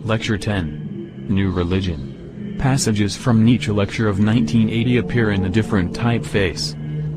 Lecture 10. New Religion. Passages from Nietzsche lecture of 1980 appear in a different typeface.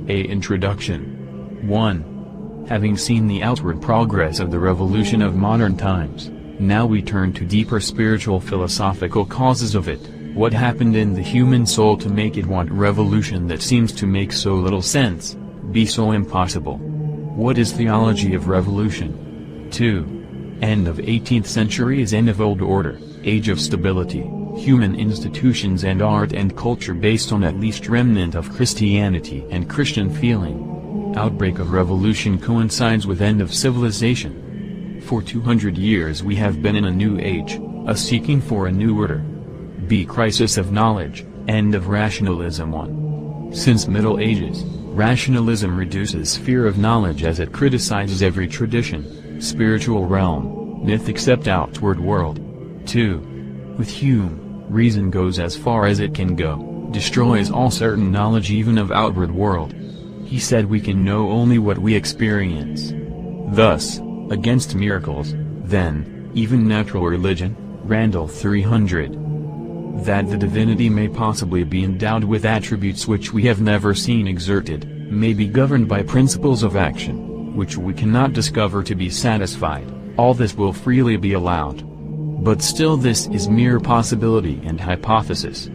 A. Introduction. 1. Having seen the outward progress of the revolution of modern times, now we turn to deeper spiritual philosophical causes of it. What happened in the human soul to make it want revolution that seems to make so little sense, be so impossible? What is theology of revolution? 2. End of 18th century is end of old order, age of stability, human institutions and art and culture based on at least remnant of Christianity and Christian feeling. Outbreak of revolution coincides with end of civilization. For 200 years we have been in a new age, a seeking for a new order. B. Crisis of knowledge, end of rationalism. 1. Since Middle Ages, rationalism reduces sphere of knowledge as it criticizes every tradition, spiritual realm, myth except outward world. 2. With Hume, reason goes as far as it can go, destroys all certain knowledge even of outward world. He said we can know only what we experience. Thus, against miracles, then, even natural religion, Randall 300. That the divinity may possibly be endowed with attributes which we have never seen exerted, may be governed by principles of action, which we cannot discover to be satisfied, all this will freely be allowed. But still this is mere possibility and hypothesis.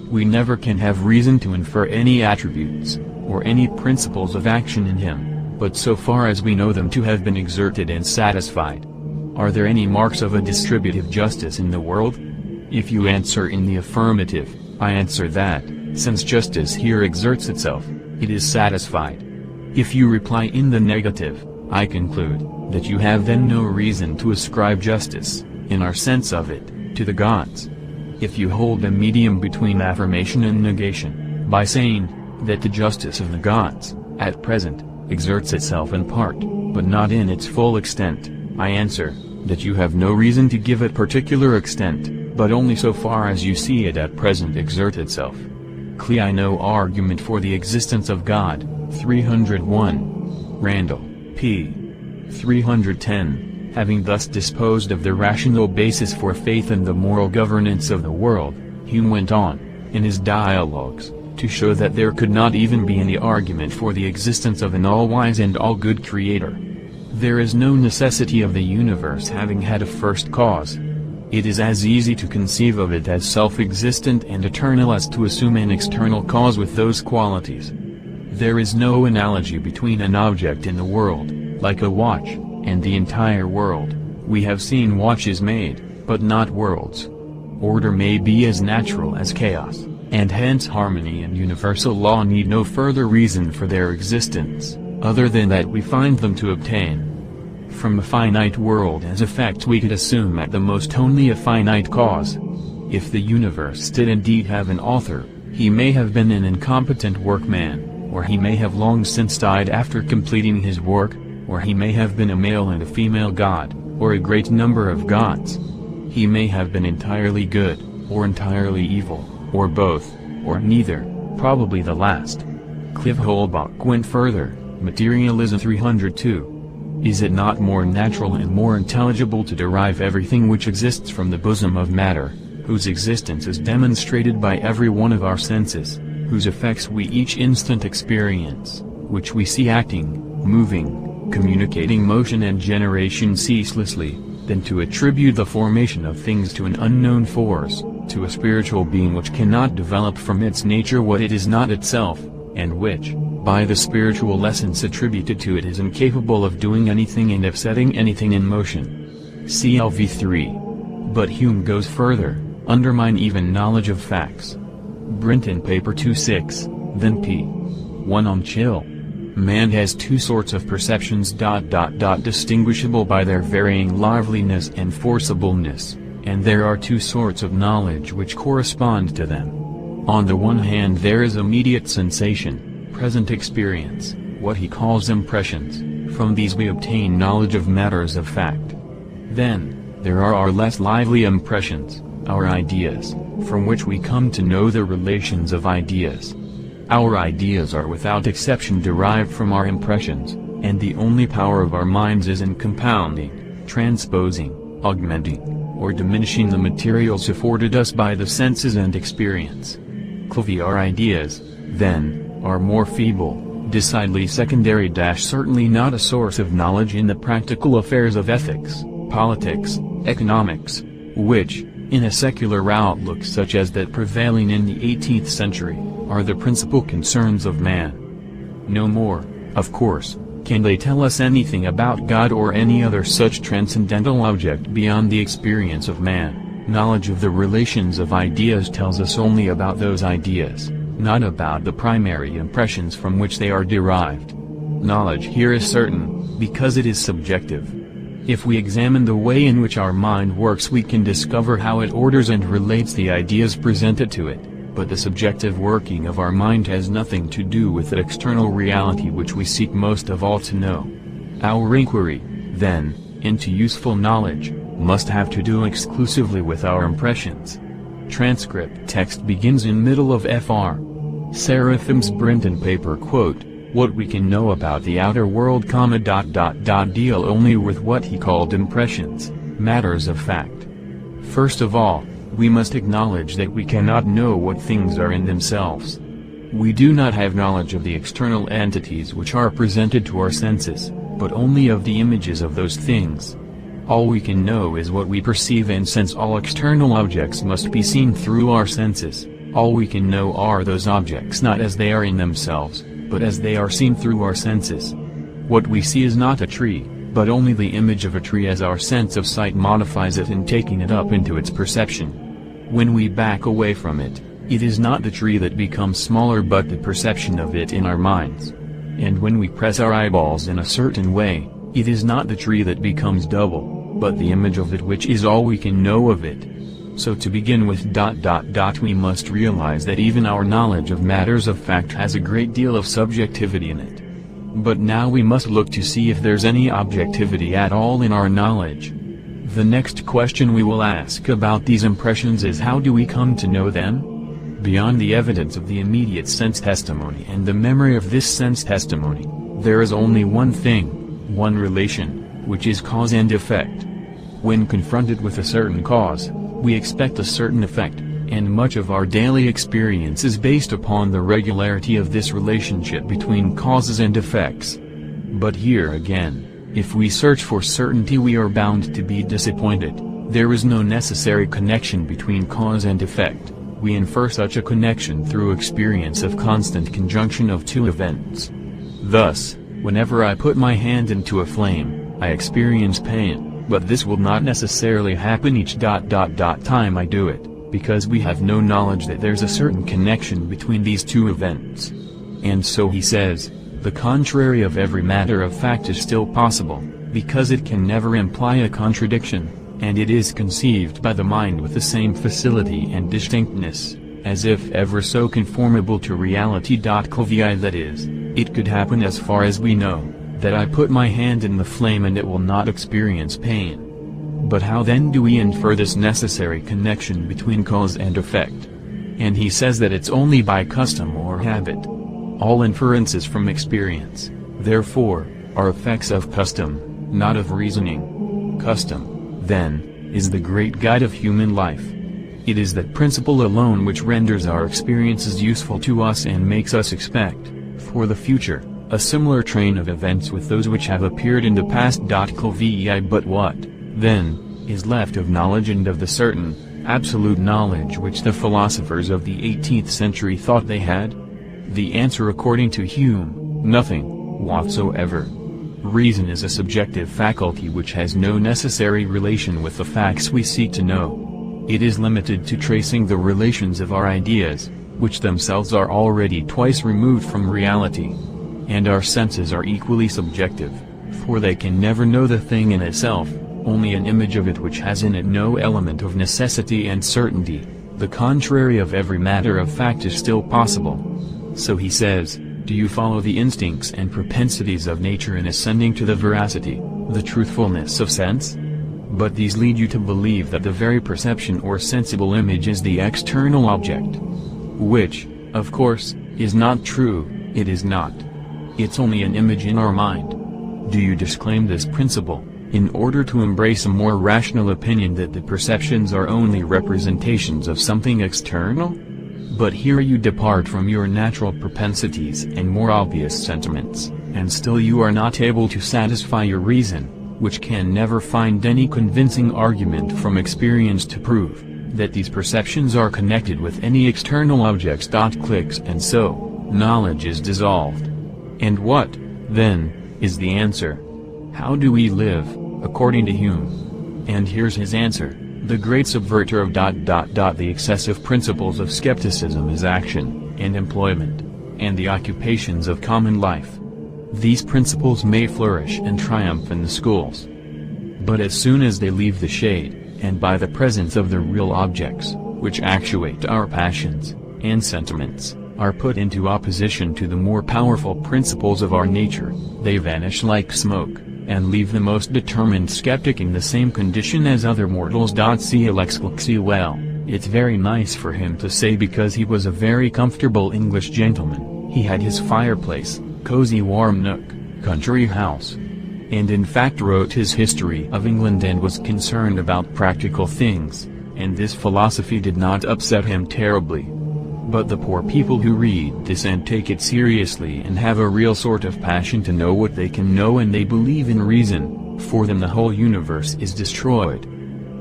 We never can have reason to infer any attributes, or any principles of action in him, but so far as we know them to have been exerted and satisfied. Are there any marks of a distributive justice in the world? If you answer in the affirmative, I answer that, since justice here exerts itself, it is satisfied. If you reply in the negative, I conclude that you have then no reason to ascribe justice, in our sense of it, to the gods. If you hold a medium between affirmation and negation, by saying that the justice of the gods, at present, exerts itself in part, but not in its full extent, I answer that you have no reason to give it particular extent, but only so far as you see it at present exert itself. Clea no argument for the existence of God, 301. Randall, p. 310. Having thus disposed of the rational basis for faith and the moral governance of the world, Hume went on, in his dialogues, to show that there could not even be any argument for the existence of an all-wise and all-good Creator. There is no necessity of the universe having had a first cause. It is as easy to conceive of it as self-existent and eternal as to assume an external cause with those qualities. There is no analogy between an object in the world, like a watch, and the entire world. We have seen watches made, but not worlds. Order may be as natural as chaos, and hence harmony and universal law need no further reason for their existence, other than that we find them to obtain. From a finite world as effect we could assume at the most only a finite cause. If the universe did indeed have an author, he may have been an incompetent workman, or he may have long since died after completing his work, or he may have been a male and a female god, or a great number of gods. He may have been entirely good, or entirely evil, or both, or neither, probably the last. Clive Holbach went further, Materialism 302. Is it not more natural and more intelligible to derive everything which exists from the bosom of matter, whose existence is demonstrated by every one of our senses, whose effects we each instant experience, which we see acting, moving, communicating motion and generation ceaselessly, than to attribute the formation of things to an unknown force, to a spiritual being which cannot develop from its nature what it is not itself, and which, by the spiritual essence attributed to it, is incapable of doing anything and of setting anything in motion. CLV 3. But Hume goes further, undermine even knowledge of facts. Brinton paper 26, then p. 1 on chill. Man has two sorts of perceptions distinguishable by their varying liveliness and forcibleness, and there are two sorts of knowledge which correspond to them. On the one hand there is immediate sensation, present experience, what he calls impressions. From these we obtain knowledge of matters of fact. Then, there are our less lively impressions, our ideas, from which we come to know the relations of ideas. Our ideas are without exception derived from our impressions, and the only power of our minds is in compounding, transposing, augmenting, or diminishing the materials afforded us by the senses and experience. Clearly our ideas, then, are more feeble, decidedly secondary — certainly not a source of knowledge in the practical affairs of ethics, politics, economics, which, in a secular outlook such as that prevailing in the 18th century, are the principal concerns of man. No more, of course, can they tell us anything about God or any other such transcendental object beyond the experience of man. Knowledge of the relations of ideas tells us only about those ideas, not about the primary impressions from which they are derived. Knowledge here is certain, because it is subjective. If we examine the way in which our mind works, we can discover how it orders and relates the ideas presented to it, but the subjective working of our mind has nothing to do with the external reality which we seek most of all to know. Our inquiry, then, into useful knowledge, must have to do exclusively with our impressions. Transcript text begins in middle of Fr. Seraphim's Brenton paper. Quote, "What we can know about the outer world, deal only with what he called impressions, matters of fact. First of all, we must acknowledge that we cannot know what things are in themselves. We do not have knowledge of the external entities which are presented to our senses, but only of the images of those things. All we can know is what we perceive, and since all external objects must be seen through our senses, all we can know are those objects not as they are in themselves, but as they are seen through our senses. What we see is not a tree, but only the image of a tree as our sense of sight modifies it in taking it up into its perception. When we back away from it, it is not the tree that becomes smaller but the perception of it in our minds. And when we press our eyeballs in a certain way, it is not the tree that becomes double, but the image of it which is all we can know of it. So to begin with, we must realize that even our knowledge of matters of fact has a great deal of subjectivity in it. But now we must look to see if there's any objectivity at all in our knowledge. The next question we will ask about these impressions is, how do we come to know them? Beyond the evidence of the immediate sense testimony and the memory of this sense testimony, there is only one thing, one relation, which is cause and effect. When confronted with a certain cause, we expect a certain effect, and much of our daily experience is based upon the regularity of this relationship between causes and effects. But here again, if we search for certainty, we are bound to be disappointed. There is no necessary connection between cause and effect. We infer such a connection through experience of constant conjunction of two events. Thus, whenever I put my hand into a flame, I experience pain, but this will not necessarily happen each time I do it, because we have no knowledge that there's a certain connection between these two events. And so he says, the contrary of every matter of fact is still possible, because it can never imply a contradiction, and it is conceived by the mind with the same facility and distinctness, as if ever so conformable to reality. That is, it could happen as far as we know, that I put my hand in the flame and it will not experience pain. But how then do we infer this necessary connection between cause and effect? And he says that it's only by custom or habit. All inferences from experience, therefore, are effects of custom, not of reasoning. Custom, then, is the great guide of human life. It is that principle alone which renders our experiences useful to us and makes us expect, for the future, a similar train of events with those which have appeared in the past. But what, then, is left of knowledge and of the certain, absolute knowledge which the philosophers of the 18th century thought they had? The answer according to Hume, nothing whatsoever. Reason is a subjective faculty which has no necessary relation with the facts we seek to know. It is limited to tracing the relations of our ideas, which themselves are already twice removed from reality. And our senses are equally subjective, for they can never know the thing in itself, only an image of it which has in it no element of necessity and certainty. The contrary of every matter of fact is still possible. So he says, do you follow the instincts and propensities of nature in ascending to the veracity, the truthfulness of sense? But these lead you to believe that the very perception or sensible image is the external object. Which, of course, is not true. It is not. It's only an image in our mind. Do you disclaim this principle, in order to embrace a more rational opinion that the perceptions are only representations of something external? But here you depart from your natural propensities and more obvious sentiments, and still you are not able to satisfy your reason, which can never find any convincing argument from experience to prove that these perceptions are connected with any external objects. Clicks, and so, knowledge is dissolved. And what, then, is the answer? How do we live, according to Hume? And here's his answer: the great subverter of ... the excessive principles of skepticism is action, and employment, and the occupations of common life. These principles may flourish and triumph in the schools. But as soon as they leave the shade, and by the presence of the real objects, which actuate our passions and sentiments, are put into opposition to the more powerful principles of our nature, they vanish like smoke, and leave the most determined skeptic in the same condition as other mortals. Well, it's very nice for him to say, because he was a very comfortable English gentleman. He had his fireplace, cozy warm nook, country house, and in fact wrote his history of England and was concerned about practical things, and this philosophy did not upset him terribly. But the poor people who read this and take it seriously and have a real sort of passion to know what they can know, and they believe in reason, for them the whole universe is destroyed.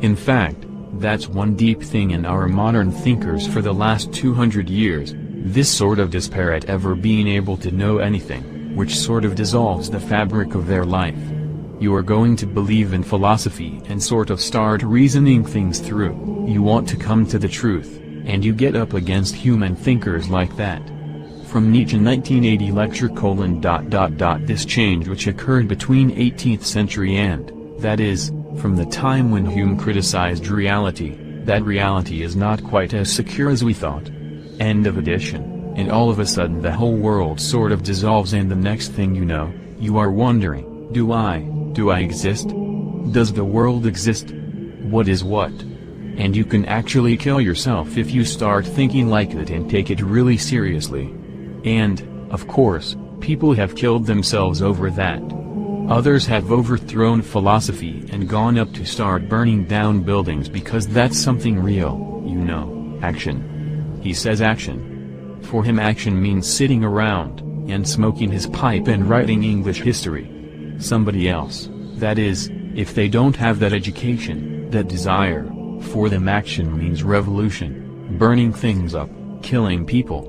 In fact, that's one deep thing in our modern thinkers for the last 200 years, this sort of despair at ever being able to know anything, which sort of dissolves the fabric of their life. You are going to believe in philosophy and sort of start reasoning things through. You want to come to the truth, and you get up against human thinkers like that. From Nietzsche 1980 lecture: This change which occurred between 18th century and, that is, from the time when Hume criticized reality, that reality is not quite as secure as we thought. End of edition. And all of a sudden the whole world sort of dissolves, and the next thing you know, you are wondering, do I exist? Does the world exist? What is what? And you can actually kill yourself if you start thinking like that and take it really seriously. And, of course, people have killed themselves over that. Others have overthrown philosophy and gone up to start burning down buildings because that's something real, action. He says action. For him action means sitting around, and smoking his pipe and writing English history. Somebody else, that is, if they don't have that education, that desire, for them action means revolution, burning things up, killing people.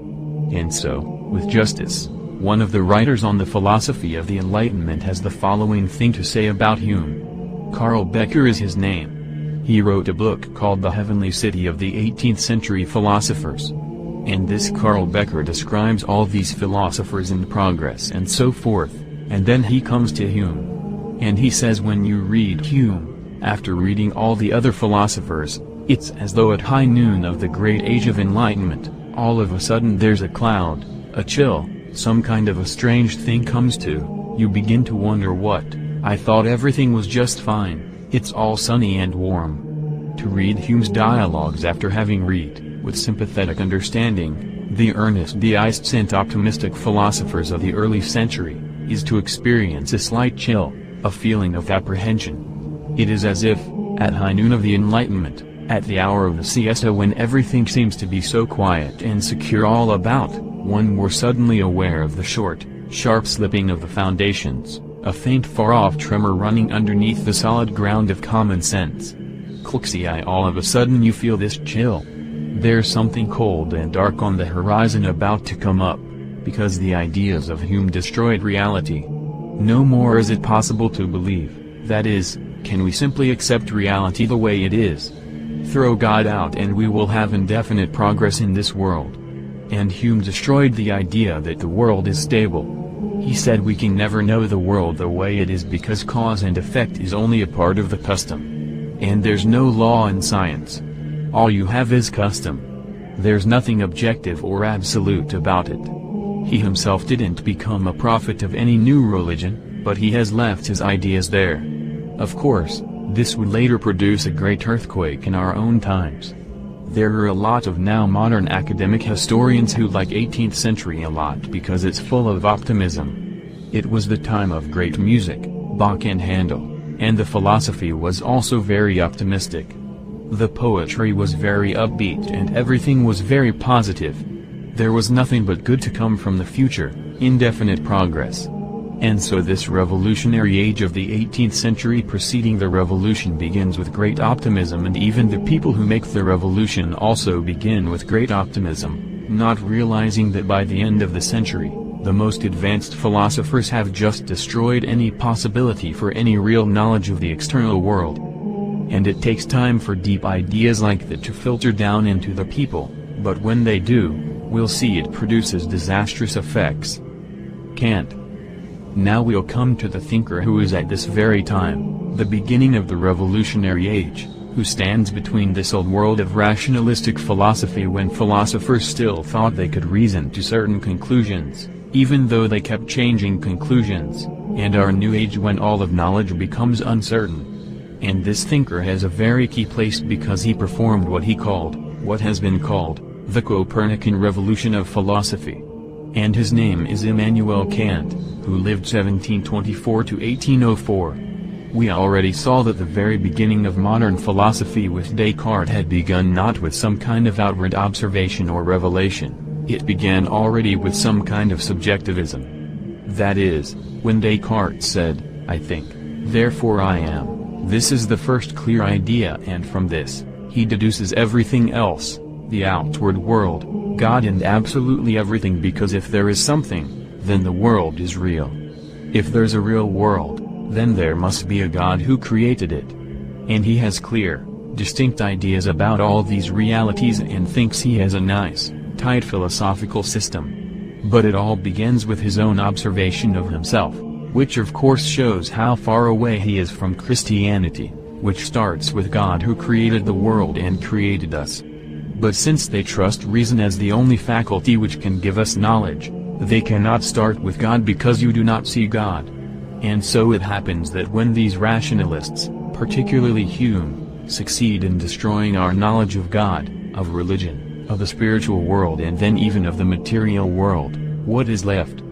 And so, with justice, one of the writers on the philosophy of the Enlightenment has the following thing to say about Hume. Carl Becker is his name. He wrote a book called The Heavenly City of the 18th Century Philosophers. And this Carl Becker describes all these philosophers in progress and so forth, and then he comes to Hume. And he says, when you read Hume, after reading all the other philosophers, it's as though at high noon of the great age of enlightenment, all of a sudden there's a cloud, a chill, some kind of a strange thing comes to, you begin to wonder what, I thought everything was just fine, it's all sunny and warm. To read Hume's dialogues after having read, with sympathetic understanding, the earnest deists and optimistic philosophers of the early century, is to experience a slight chill, a feeling of apprehension. It is as if, at high noon of the Enlightenment, at the hour of the siesta, when everything seems to be so quiet and secure all about, one were suddenly aware of the short, sharp slipping of the foundations, a faint far-off tremor running underneath the solid ground of common sense. All of a sudden you feel this chill. There's something cold and dark on the horizon about to come up, because the ideas of Hume destroyed reality. No more is it possible to believe, that is, can we simply accept reality the way it is. Throw God out and we will have indefinite progress in this world. And Hume destroyed the idea that the world is stable. He said we can never know the world the way it is because cause and effect is only a part of the custom. And there's no law in science. All you have is custom. There's nothing objective or absolute about it. He himself didn't become a prophet of any new religion, but he has left his ideas there. Of course, this would later produce a great earthquake in our own times. There are a lot of now modern academic historians who like 18th century a lot because it's full of optimism. It was the time of great music, Bach and Handel, And the philosophy was also very optimistic. The poetry was very upbeat and everything was very positive. There was nothing but good to come from the future, indefinite progress. And so this revolutionary age of the 18th century preceding the revolution begins with great optimism, and even the people who make the revolution also begin with great optimism, not realizing that by the end of the century, the most advanced philosophers have just destroyed any possibility for any real knowledge of the external world. And it takes time for deep ideas like that to filter down into the people, but when they do, we'll see it produces disastrous effects. Kant. Now we'll come to the thinker who is at this very time, the beginning of the revolutionary age, who stands between this old world of rationalistic philosophy when philosophers still thought they could reason to certain conclusions, even though they kept changing conclusions, and our new age when all of knowledge becomes uncertain. And this thinker has a very key place because he performed what has been called, the Copernican revolution of philosophy. And his name is Immanuel Kant, who lived 1724 to 1804. We already saw that the very beginning of modern philosophy with Descartes had begun not with some kind of outward observation or revelation, it began already with some kind of subjectivism. That is, when Descartes said, "I think, therefore I am," this is the first clear idea, and from this, he deduces everything else, the outward world, God and absolutely everything, because if there is something, then the world is real. If there's a real world, then there must be a God who created it. And he has clear, distinct ideas about all these realities and thinks he has a nice, tight philosophical system. But it all begins with his own observation of himself, which of course shows how far away he is from Christianity, which starts with God who created the world and created us. But since they trust reason as the only faculty which can give us knowledge, they cannot start with God because you do not see God. And so it happens that when these rationalists, particularly Hume, succeed in destroying our knowledge of God, of religion, of the spiritual world and then even of the material world, what is left?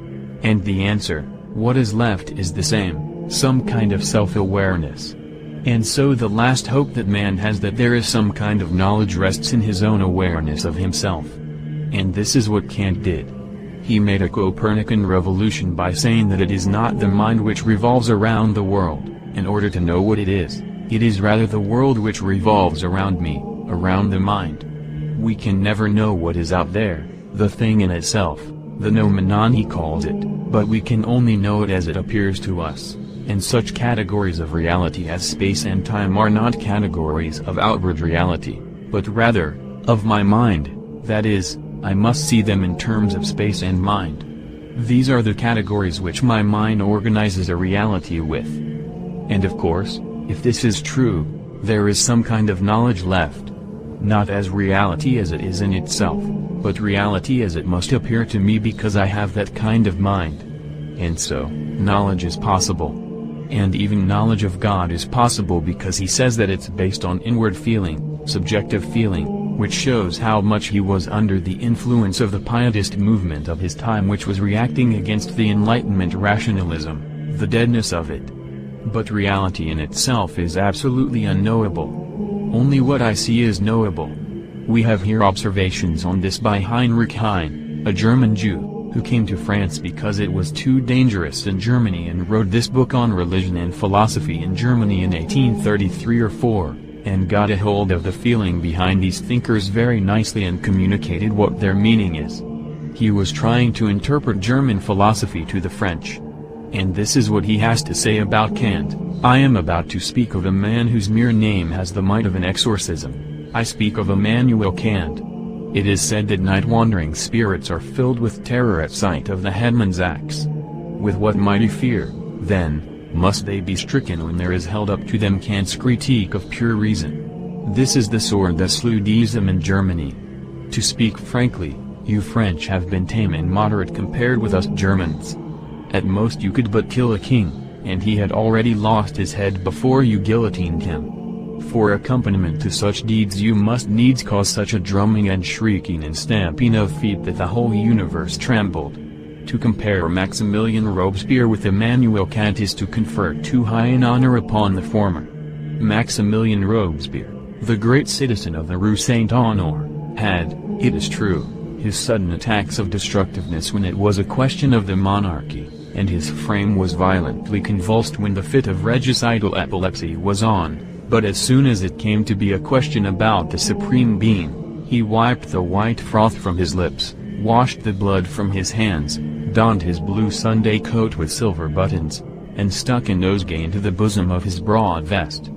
And the answer, what is left, is the same, some kind of self-awareness. And so the last hope that man has that there is some kind of knowledge rests in his own awareness of himself. And this is what Kant did. He made a Copernican revolution by saying that it is not the mind which revolves around the world, in order to know what it is rather the world which revolves around me, around the mind. We can never know what is out there, the thing in itself, the noumenon he calls it, but we can only know it as it appears to us. And such categories of reality as space and time are not categories of outward reality, but rather, of my mind, that is, I must see them in terms of space and mind. These are the categories which my mind organizes a reality with. And of course, if this is true, there is some kind of knowledge left. Not as reality as it is in itself, but reality as it must appear to me because I have that kind of mind. And so, knowledge is possible. And even knowledge of God is possible because he says that it's based on inward feeling, subjective feeling, which shows how much he was under the influence of the pietist movement of his time, which was reacting against the Enlightenment rationalism, the deadness of it. But reality in itself is absolutely unknowable. Only what I see is knowable. We have here observations on this by Heinrich Heine, a German Jew, who came to France because it was too dangerous in Germany and wrote this book on religion and philosophy in Germany in 1833 or 4, and got a hold of the feeling behind these thinkers very nicely and communicated what their meaning is. He was trying to interpret German philosophy to the French. And this is what he has to say about Kant. I am about to speak of a man whose mere name has the might of an exorcism. I speak of Immanuel Kant. It is said that night-wandering spirits are filled with terror at sight of the headman's axe. With what mighty fear, then, must they be stricken when there is held up to them Kant's critique of pure reason. This is the sword that slew deism in Germany. To speak frankly, you French have been tame and moderate compared with us Germans. At most you could but kill a king, and he had already lost his head before you guillotined him. For accompaniment to such deeds you must needs cause such a drumming and shrieking and stamping of feet that the whole universe trembled. To compare Maximilian Robespierre with Immanuel Kant is to confer too high an honor upon the former. Maximilian Robespierre, the great citizen of the Rue Saint-Honore, had, it is true, his sudden attacks of destructiveness when it was a question of the monarchy, and his frame was violently convulsed when the fit of regicidal epilepsy was on, but as soon as it came to be a question about the Supreme Being, he wiped the white froth from his lips, washed the blood from his hands, donned his blue Sunday coat with silver buttons, and stuck a nosegay into the bosom of his broad vest.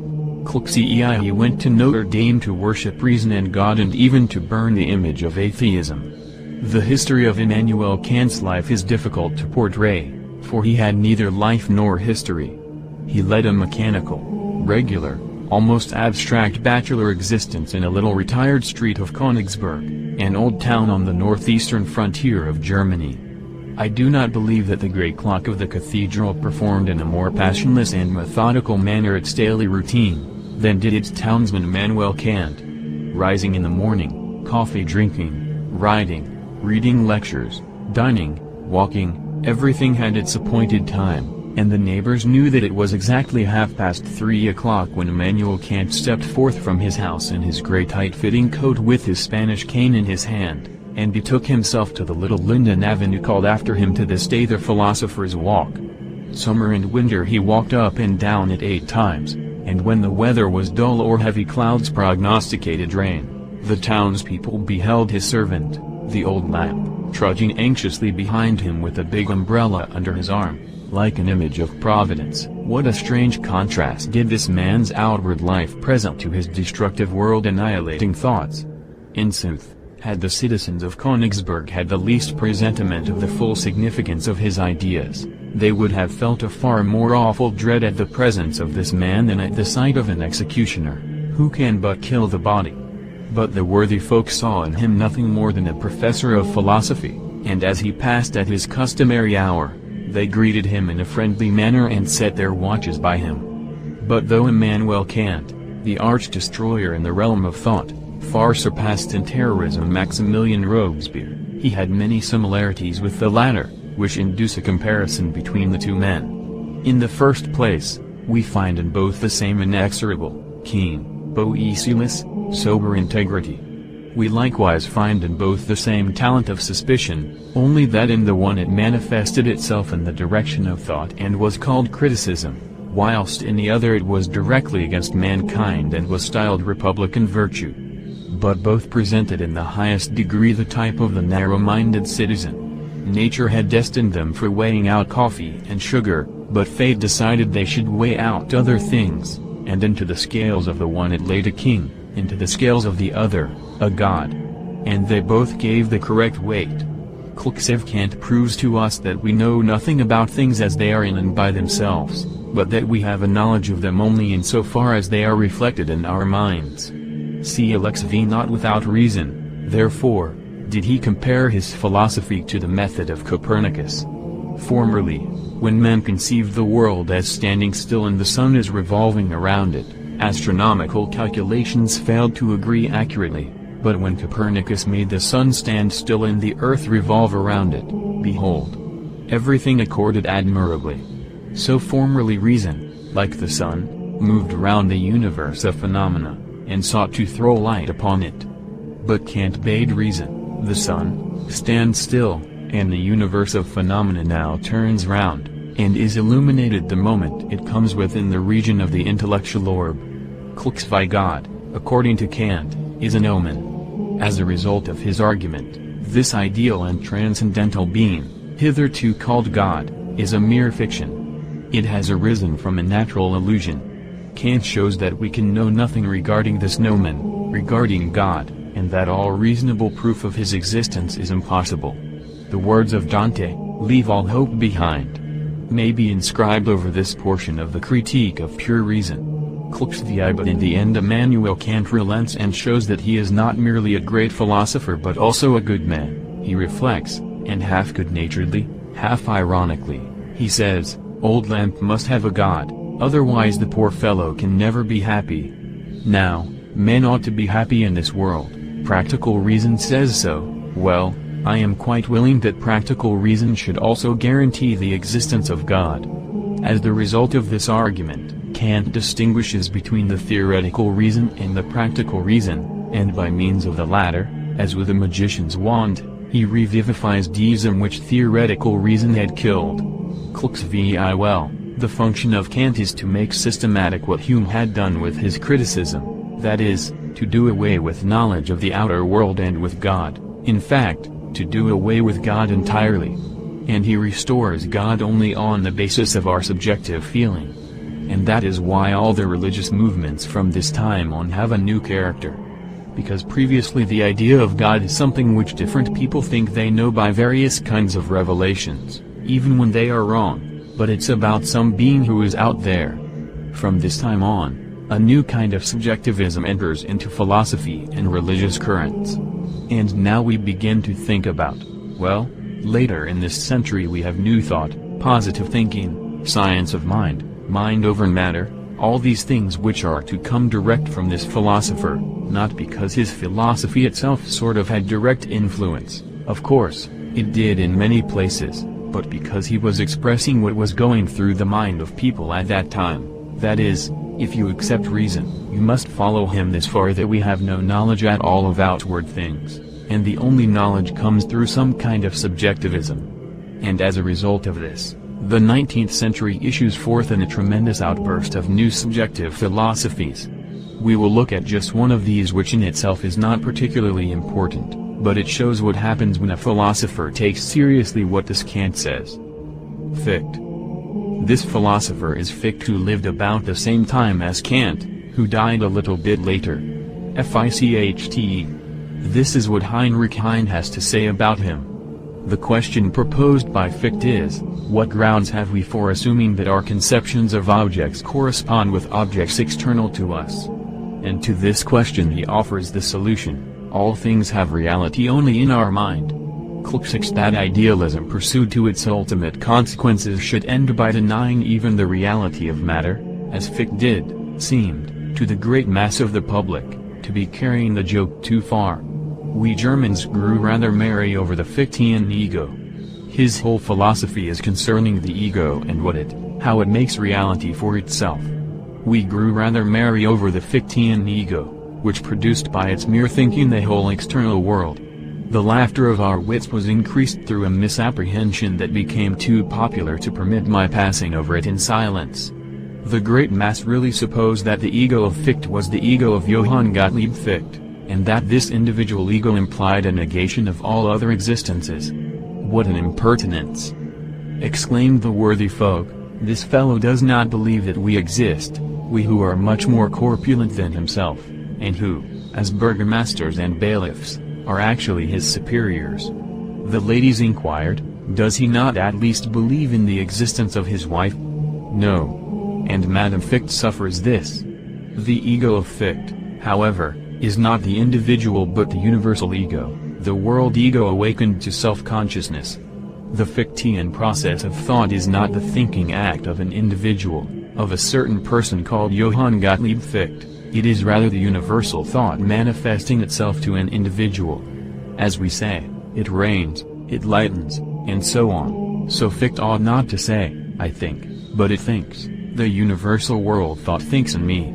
He went to Notre Dame to worship reason and God and even to burn the image of atheism. The history of Immanuel Kant's life is difficult to portray, for he had neither life nor history. He led a mechanical, regular, almost abstract bachelor existence in a little retired street of Königsberg, an old town on the northeastern frontier of Germany. I do not believe that the great clock of the cathedral performed in a more passionless and methodical manner its daily routine than did its townsman Immanuel Kant. Rising in the morning, coffee drinking, riding, reading lectures, dining, walking, everything had its appointed time, and the neighbors knew that it was exactly 3:30 o'clock when Immanuel Kant stepped forth from his house in his grey tight-fitting coat with his Spanish cane in his hand, and betook himself to the little Linden Avenue called after him to this day the Philosopher's Walk. Summer and winter he walked up and down it 8 times, and when the weather was dull or heavy clouds prognosticated rain, the townspeople beheld his servant, the old lamp, trudging anxiously behind him with a big umbrella under his arm, like an image of Providence. What a strange contrast did this man's outward life present to his destructive world-annihilating thoughts. In sooth, had the citizens of Königsberg had the least presentiment of the full significance of his ideas, they would have felt a far more awful dread at the presence of this man than at the sight of an executioner, who can but kill the body. But the worthy folk saw in him nothing more than a professor of philosophy, and as he passed at his customary hour, they greeted him in a friendly manner and set their watches by him. But though Immanuel Kant, the arch-destroyer in the realm of thought, far surpassed in terrorism Maximilian Robespierre, he had many similarities with the latter, which induce a comparison between the two men. In the first place, we find in both the same inexorable, keen, boisterous, sober integrity. We likewise find in both the same talent of suspicion, only that in the one it manifested itself in the direction of thought and was called criticism, whilst in the other it was directly against mankind and was styled republican virtue. But both presented in the highest degree the type of the narrow-minded citizen. Nature had destined them for weighing out coffee and sugar, but fate decided they should weigh out other things, and into the scales of the one it laid a king, into the scales of the other, a god. And they both gave the correct weight. Kant proves to us that we know nothing about things as they are in and by themselves, but that we have a knowledge of them only in so far as they are reflected in our minds. Clxv not without reason, therefore, did he compare his philosophy to the method of Copernicus. Formerly, when men conceived the world as standing still and the sun is revolving around it, astronomical calculations failed to agree accurately, but when Copernicus made the sun stand still and the earth revolve around it, behold, everything accorded admirably. So formerly reason, like the sun, moved round the universe of phenomena, and sought to throw light upon it. But Kant bade reason, the sun, stand still, and the universe of phenomena now turns round, and is illuminated the moment it comes within the region of the intellectual orb. God, according to Kant, is an omen. As a result of his argument, this ideal and transcendental being, hitherto called God, is a mere fiction. It has arisen from a natural illusion. Kant shows that we can know nothing regarding this nomen, regarding God, and that all reasonable proof of his existence is impossible. The words of Dante, "Leave all hope behind," may be inscribed over this portion of the Critique of Pure Reason. But in the end Immanuel Kant relents and shows that he is not merely a great philosopher but also a good man. He reflects, and half good-naturedly, half ironically, he says, "Old lamp must have a god, otherwise the poor fellow can never be happy." Now, men ought to be happy in this world, practical reason says so. Well, I am quite willing that practical reason should also guarantee the existence of God. As the result of this argument, Kant distinguishes between the theoretical reason and the practical reason, and by means of the latter, as with a magician's wand, he revivifies deism which theoretical reason had killed. Klux vi well, the function of Kant is to make systematic what Hume had done with his criticism, that is, to do away with knowledge of the outer world and with God, in fact, to do away with God entirely. And he restores God only on the basis of our subjective feeling. And that is why all the religious movements from this time on have a new character. Because previously the idea of God is something which different people think they know by various kinds of revelations, even when they are wrong, but it's about some being who is out there. From this time on, a new kind of subjectivism enters into philosophy and religious currents. And now we begin to think about, well, later in this century we have new thought, positive thinking, science of mind, mind over matter, all these things which are to come direct from this philosopher, not because his philosophy itself sort of had direct influence, of course, it did in many places, but because he was expressing what was going through the mind of people at that time. That is, if you accept reason, you must follow him this far that we have no knowledge at all of outward things, and the only knowledge comes through some kind of subjectivism. And as a result of this, the 19th century issues forth in a tremendous outburst of new subjective philosophies. We will look at just one of these which in itself is not particularly important, but it shows what happens when a philosopher takes seriously what this Kant says. Fichte. This philosopher is Fichte, who lived about the same time as Kant, who died a little bit later. Fichte. This is what Heinrich Heine has to say about him. The question proposed by Fichte is, what grounds have we for assuming that our conceptions of objects correspond with objects external to us? And to this question he offers the solution: all things have reality only in our mind. Klux that idealism pursued to its ultimate consequences should end by denying even the reality of matter, as Fichte did, seemed, to the great mass of the public, to be carrying the joke too far. We Germans grew rather merry over the Fichtean ego. His whole philosophy is concerning the ego and how it makes reality for itself. We grew rather merry over the Fichtean ego, which produced by its mere thinking the whole external world. The laughter of our wits was increased through a misapprehension that became too popular to permit my passing over it in silence. The great mass really supposed that the ego of Fichte was the ego of Johann Gottlieb Fichte, and that this individual ego implied a negation of all other existences. What an impertinence! Exclaimed the worthy folk, this fellow does not believe that we exist, we who are much more corpulent than himself, and who, as burgomasters and bailiffs, are actually his superiors. The ladies inquired, does he not at least believe in the existence of his wife? No. And Madame Fichte suffers this. The ego of Fichte, however, is not the individual but the universal ego, the world ego awakened to self-consciousness. The Fichtean process of thought is not the thinking act of an individual, of a certain person called Johann Gottlieb Fichte, it is rather the universal thought manifesting itself to an individual. As we say, it rains, it lightens, and so on, so Fichte ought not to say, I think, but it thinks, the universal world thought thinks in me.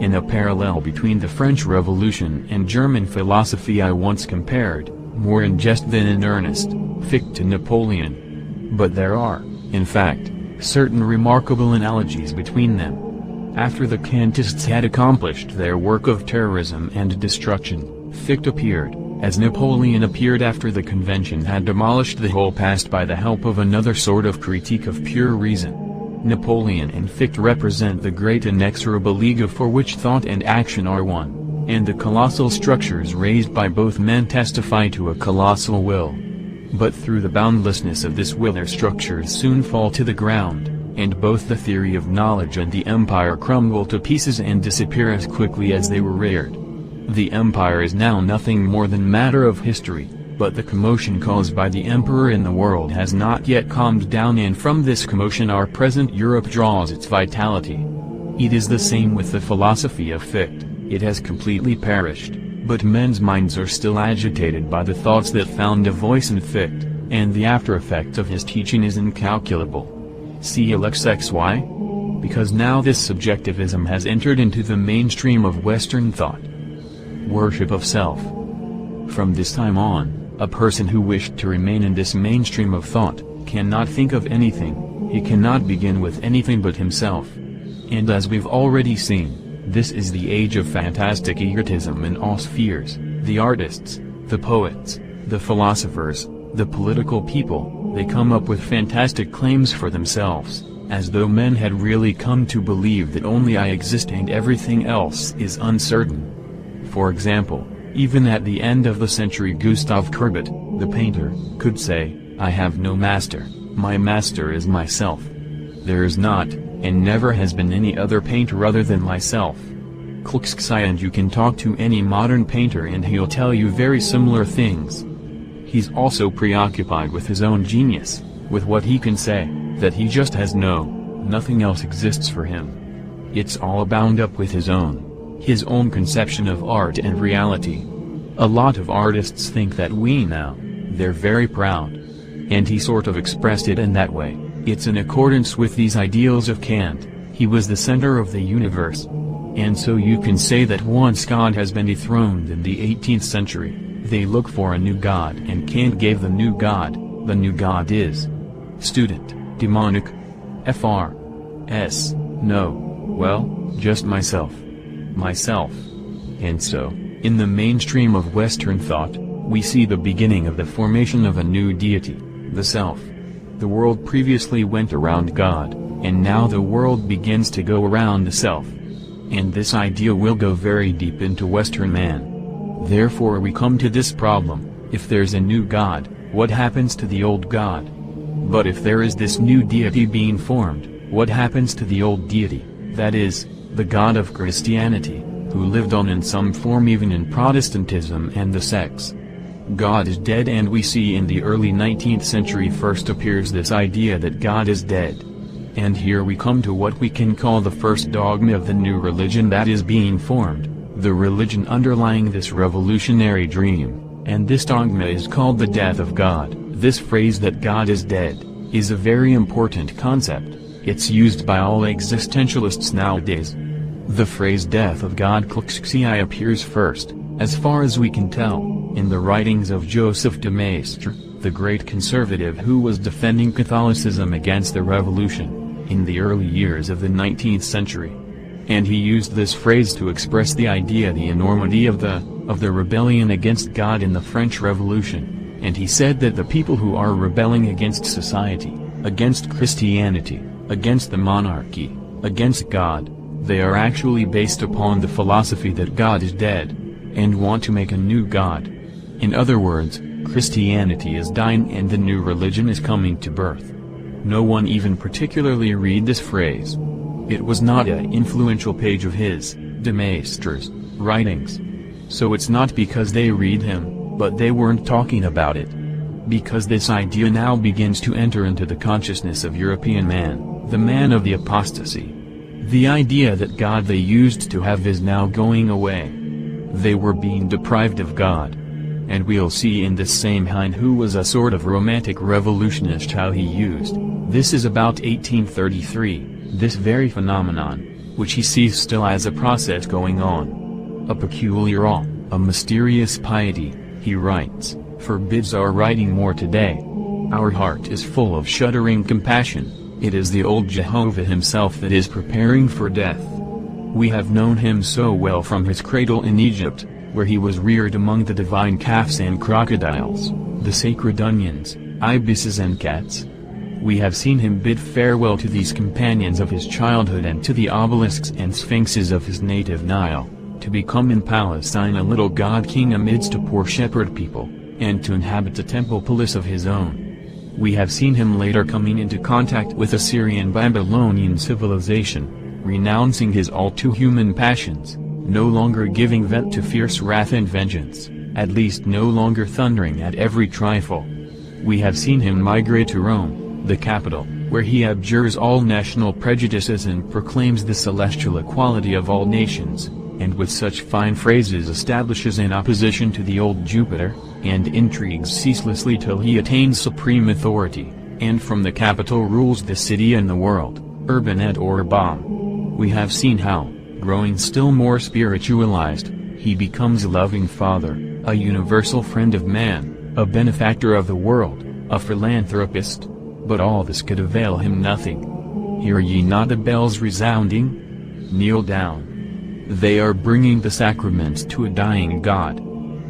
In a parallel between the French Revolution and German philosophy I once compared, more in jest than in earnest, Fichte to Napoleon. But there are, in fact, certain remarkable analogies between them. After the Kantists had accomplished their work of terrorism and destruction, Fichte appeared, as Napoleon appeared after the convention had demolished the whole past by the help of another sort of critique of pure reason. Napoleon and Fichte represent the great inexorable ego for which thought and action are one, and the colossal structures raised by both men testify to a colossal will. But through the boundlessness of this will their structures soon fall to the ground, and both the theory of knowledge and the empire crumble to pieces and disappear as quickly as they were reared. The empire is now nothing more than matter of history, but the commotion caused by the emperor in the world has not yet calmed down, and from this commotion our present Europe draws its vitality. It is the same with the philosophy of Fichte, it has completely perished, But men's minds are still agitated by the thoughts that found a voice in Fichte, and the after effect of his teaching is incalculable. CLXXY? Because now this subjectivism has entered into the mainstream of Western thought. Worship of self. From this time on, a person who wished to remain in this mainstream of thought cannot think of anything, he cannot begin with anything but himself. And as we've already seen, this is the age of fantastic egotism in all spheres: the artists, the poets, the philosophers, the political people. They come up with fantastic claims for themselves, as though men had really come to believe that only I exist and everything else is uncertain. For example, even at the end of the century Gustav Courbet, the painter, could say, "I have no master, my master is myself. There is not, and never has been any other painter other than myself." And you can talk to any modern painter and he'll tell you very similar things. He's also preoccupied with his own genius, with what he can say, that he just has nothing else exists for him. It's all bound up with his own conception of art and reality. A lot of artists think that they're very proud. And he sort of expressed it in that way. It's in accordance with these ideals of Kant. He was the center of the universe. And so you can say that once God has been dethroned in the 18th century, they look for a new God, and Kant gave the new God. The new God is student, demonic, FRS, no, well, just myself. And so, in the mainstream of Western thought, we see the beginning of the formation of a new deity, the self. The world previously went around God, and now the world begins to go around the self. And this idea will go very deep into Western man. Therefore we come to this problem: if there's a new God, what happens to the old God? But if there is this new deity being formed, what happens to the old deity, that is, the God of Christianity, who lived on in some form even in Protestantism and the sects? God is dead, and we see in the early 19th century first appears this idea that God is dead. And here we come to what we can call the first dogma of the new religion that is being formed, the religion underlying this revolutionary dream, and this dogma is called the death of God. This phrase that God is dead is a very important concept. It's used by all existentialists nowadays. The phrase death of God appears first, as far as we can tell, in the writings of Joseph de Maistre, the great conservative who was defending Catholicism against the revolution, in the early years of the 19th century. And he used this phrase to express the enormity of the rebellion against God in the French Revolution, and he said that the people who are rebelling against society, against Christianity, against the monarchy, against God, they are actually based upon the philosophy that God is dead, and want to make a new God. In other words, Christianity is dying and the new religion is coming to birth. No one even particularly read this phrase. It was not an influential page of his, de Maistre's, writings. So it's not because they read him, but they weren't talking about it. Because this idea now begins to enter into the consciousness of European man, the man of the apostasy. The idea that God they used to have is now going away. They were being deprived of God. And we'll see in this same Heine, who was a sort of romantic revolutionist, how he used, this is about 1833, this very phenomenon, which he sees still as a process going on. A peculiar awe, a mysterious piety, he writes, forbids our writing more today. Our heart is full of shuddering compassion. It is the old Jehovah himself that is preparing for death. We have known him so well from his cradle in Egypt, where he was reared among the divine calves and crocodiles, the sacred onions, ibises and cats. We have seen him bid farewell to these companions of his childhood and to the obelisks and sphinxes of his native Nile, to become in Palestine a little god-king amidst a poor shepherd people, and to inhabit a temple palace of his own. We have seen him later coming into contact with Assyrian Babylonian civilization, renouncing his all-too-human passions, no longer giving vent to fierce wrath and vengeance, at least no longer thundering at every trifle. We have seen him migrate to Rome, the capital, where he abjures all national prejudices and proclaims the celestial equality of all nations, and with such fine phrases establishes an opposition to the old Jupiter, and intrigues ceaselessly till he attains supreme authority, and from the capital rules the city and the world, urban et urbam. We have seen how, growing still more spiritualized, he becomes a loving father, a universal friend of man, a benefactor of the world, a philanthropist. But all this could avail him nothing. Hear ye not the bells resounding? Kneel down. They are bringing the sacraments to a dying God.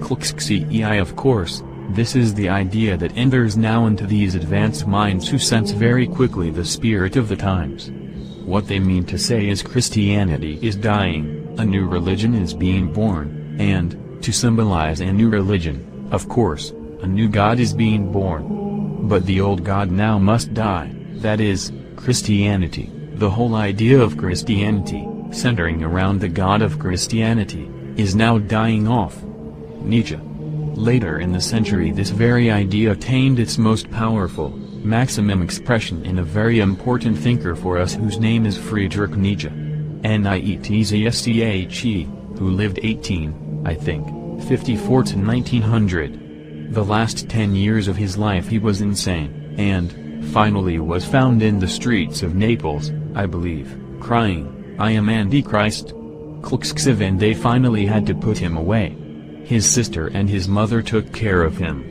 Clxxei, of course, this is the idea that enters now into these advanced minds who sense very quickly the spirit of the times. What they mean to say is Christianity is dying, a new religion is being born, and, to symbolize a new religion, of course, a new God is being born. But the old God now must die, that is, Christianity, the whole idea of Christianity, centering around the God of Christianity, is now dying off. Nietzsche. Later in the century this very idea attained its most powerful, maximum expression in a very important thinker for us whose name is Friedrich Nietzsche. Nietzsche, who lived 54 to 1900. The last 10 years of his life he was insane, and, finally was found in the streets of Naples, I believe, crying, "I am Antichrist." Clxxiv, and they finally had to put him away. His sister and his mother took care of him.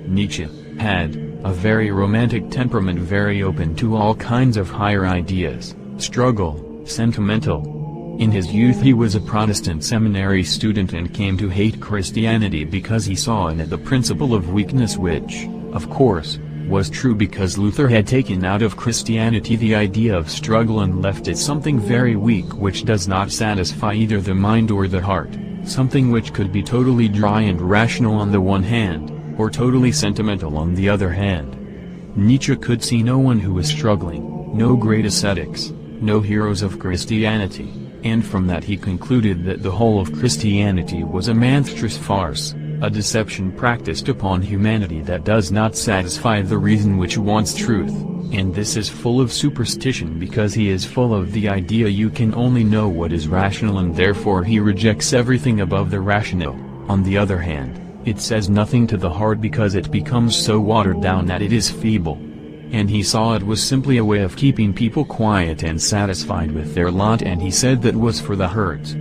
Nietzsche had a very romantic temperament, very open to all kinds of higher ideas, struggle, sentimental. In his youth he was a Protestant seminary student and came to hate Christianity because he saw in it the principle of weakness, which, of course, was true because Luther had taken out of Christianity the idea of struggle and left it something very weak which does not satisfy either the mind or the heart, something which could be totally dry and rational on the one hand, or totally sentimental on the other hand. Nietzsche could see no one who was struggling, no great ascetics, no heroes of Christianity, and from that he concluded that the whole of Christianity was a monstrous farce, a deception practiced upon humanity that does not satisfy the reason which wants truth, and this is full of superstition because he is full of the idea you can only know what is rational, and therefore he rejects everything above the rational. On the other hand, it says nothing to the heart because it becomes so watered down that it is feeble. And he saw it was simply a way of keeping people quiet and satisfied with their lot, and he said that was for the hurt.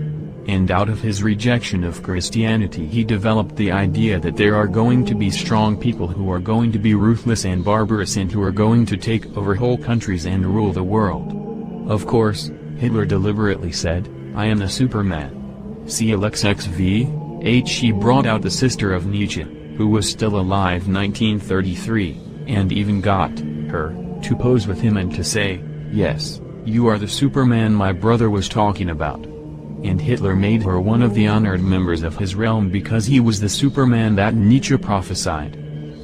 And out of his rejection of Christianity he developed the idea that there are going to be strong people who are going to be ruthless and barbarous and who are going to take over whole countries and rule the world. Of course, Hitler deliberately said, "I am the Superman." CLXXV, he brought out the sister of Nietzsche, who was still alive 1933, and even got her to pose with him and to say, "Yes, you are the Superman my brother was talking about." And Hitler made her one of the honored members of his realm because he was the Superman that Nietzsche prophesied.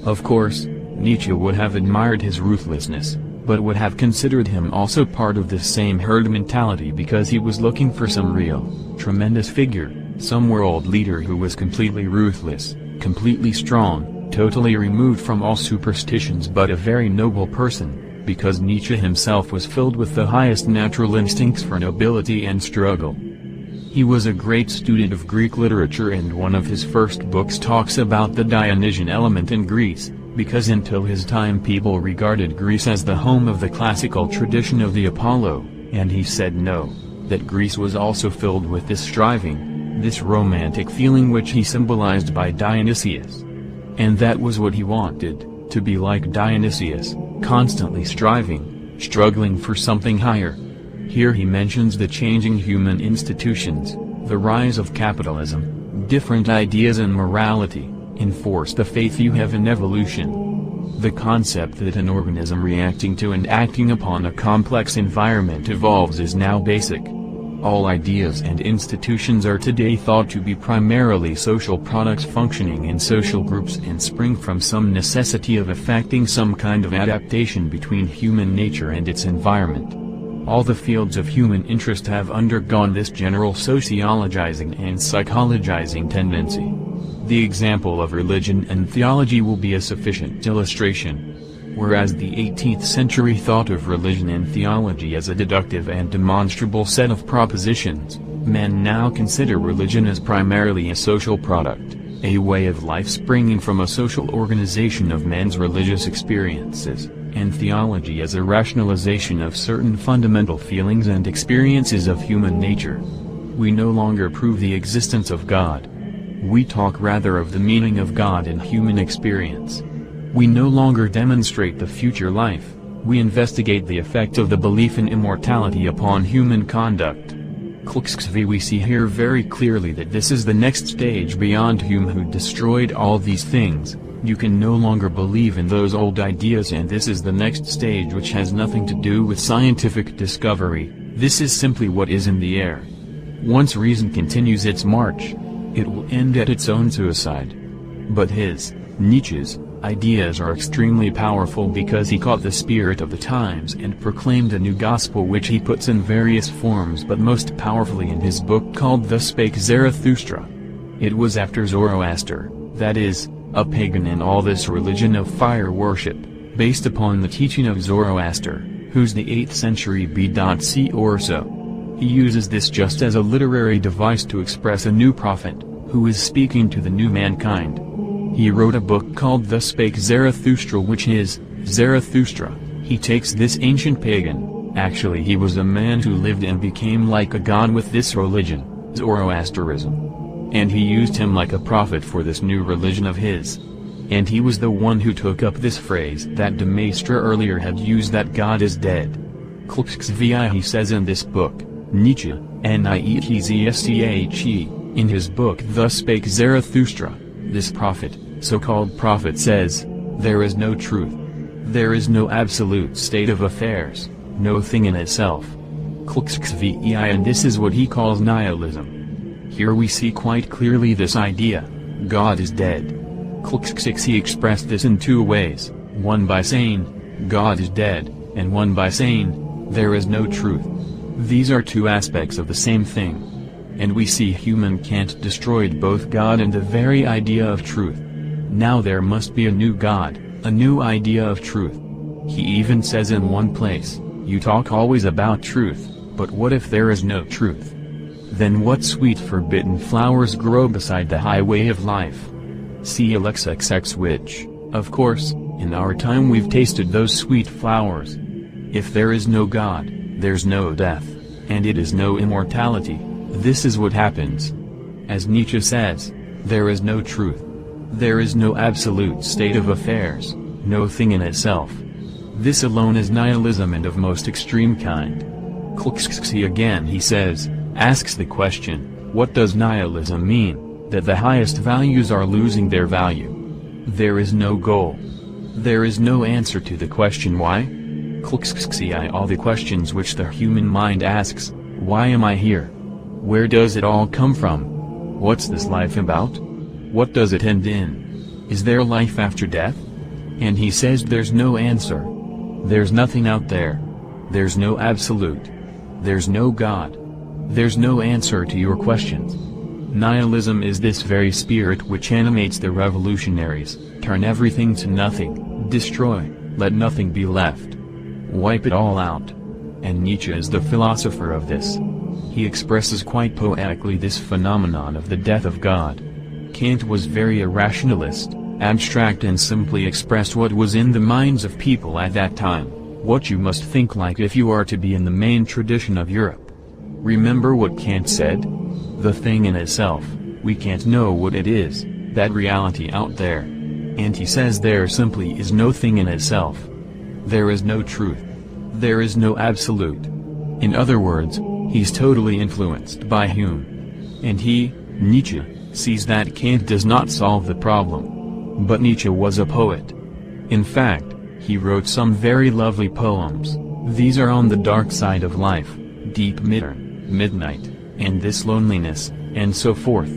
Of course, Nietzsche would have admired his ruthlessness, but would have considered him also part of this same herd mentality because he was looking for some real, tremendous figure, some world leader who was completely ruthless, completely strong, totally removed from all superstitions, but a very noble person, because Nietzsche himself was filled with the highest natural instincts for nobility and struggle. He was a great student of Greek literature, and one of his first books talks about the Dionysian element in Greece, because until his time people regarded Greece as the home of the classical tradition of the Apollo, and he said no, that Greece was also filled with this striving, this romantic feeling which he symbolized by Dionysius. And that was what he wanted, to be like Dionysius, constantly striving, struggling for something higher. Here he mentions the changing human institutions, the rise of capitalism, different ideas and morality, enforce the faith you have in evolution. The concept that an organism reacting to and acting upon a complex environment evolves is now basic. All ideas and institutions are today thought to be primarily social products functioning in social groups and spring from some necessity of effecting some kind of adaptation between human nature and its environment. All the fields of human interest have undergone this general sociologizing and psychologizing tendency. The example of religion and theology will be a sufficient illustration. Whereas the 18th century thought of religion and theology as a deductive and demonstrable set of propositions, men now consider religion as primarily a social product, a way of life springing from a social organization of men's religious experiences, and theology as a rationalization of certain fundamental feelings and experiences of human nature. We no longer prove the existence of God. We talk rather of the meaning of God in human experience. We no longer demonstrate the future life, we investigate the effect of the belief in immortality upon human conduct. We see here very clearly that this is the next stage beyond Hume, who destroyed all these things. You can no longer believe in those old ideas, and this is the next stage, which has nothing to do with scientific discovery. This is simply what is in the air. Once reason continues its march, it will end at its own suicide. But Nietzsche's, ideas are extremely powerful because he caught the spirit of the times and proclaimed a new gospel, which he puts in various forms but most powerfully in his book called Thus Spake Zarathustra. It was after Zoroaster, that is, a pagan, in all this religion of fire worship, based upon the teaching of Zoroaster, who's the 8th century BC or so. He uses this just as a literary device to express a new prophet, who is speaking to the new mankind. He wrote a book called Thus Spake Zarathustra, which is, Zarathustra. He takes this ancient pagan, actually he was a man who lived and became like a god with this religion, Zoroasterism. And he used him like a prophet for this new religion of his. And he was the one who took up this phrase that de Maistre earlier had used, that God is dead. He says in this book, Nietzsche, Nietzsche, in his book Thus Spake Zarathustra, this prophet, so-called prophet, says, there is no truth. There is no absolute state of affairs, no thing in itself. And this is what he calls nihilism. Here we see quite clearly this idea, God is dead. He expressed this in two ways, one by saying, God is dead, and one by saying, there is no truth. These are two aspects of the same thing. And we see human Kant destroyed both God and the very idea of truth. Now there must be a new God, a new idea of truth. He even says in one place, you talk always about truth, but what if there is no truth? Then what sweet forbidden flowers grow beside the highway of life? See LXXX, which, of course, in our time we've tasted those sweet flowers. If there is no God, there's no death, and it is no immortality. This is what happens. As Nietzsche says, there is no truth. There is no absolute state of affairs, no thing in itself. This alone is nihilism, and of most extreme kind. Again he says, asks the question, what does nihilism mean? That the highest values are losing their value. There is no goal. There is no answer to the question why? All the questions which the human mind asks, why am I here? Where does it all come from? What's this life about? What does it end in? Is there life after death? And he says there's no answer. There's nothing out there. There's no absolute. There's no God. There's no answer to your questions. Nihilism is this very spirit which animates the revolutionaries, turn everything to nothing, destroy, let nothing be left. Wipe it all out. And Nietzsche is the philosopher of this. He expresses quite poetically this phenomenon of the death of God. Kant was very a rationalist, abstract, and simply expressed what was in the minds of people at that time, what you must think like if you are to be in the main tradition of Europe. Remember what Kant said? The thing in itself, we can't know what it is, that reality out there. And he says there simply is no thing in itself. There is no truth. There is no absolute. In other words, he's totally influenced by Hume. And he, Nietzsche, sees that Kant does not solve the problem. But Nietzsche was a poet. In fact, he wrote some very lovely poems. These are on the dark side of life, deep midnight, and this loneliness, and so forth.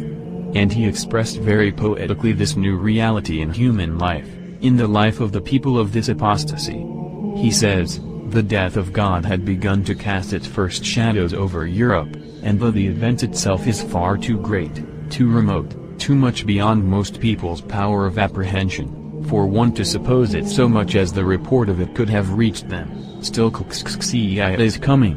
And he expressed very poetically this new reality in human life, in the life of the people of this apostasy. He says, the death of God had begun to cast its first shadows over Europe, and though the event itself is far too great, too remote, too much beyond most people's power of apprehension, For one to suppose it so much as the report of it could have reached them, still it is coming.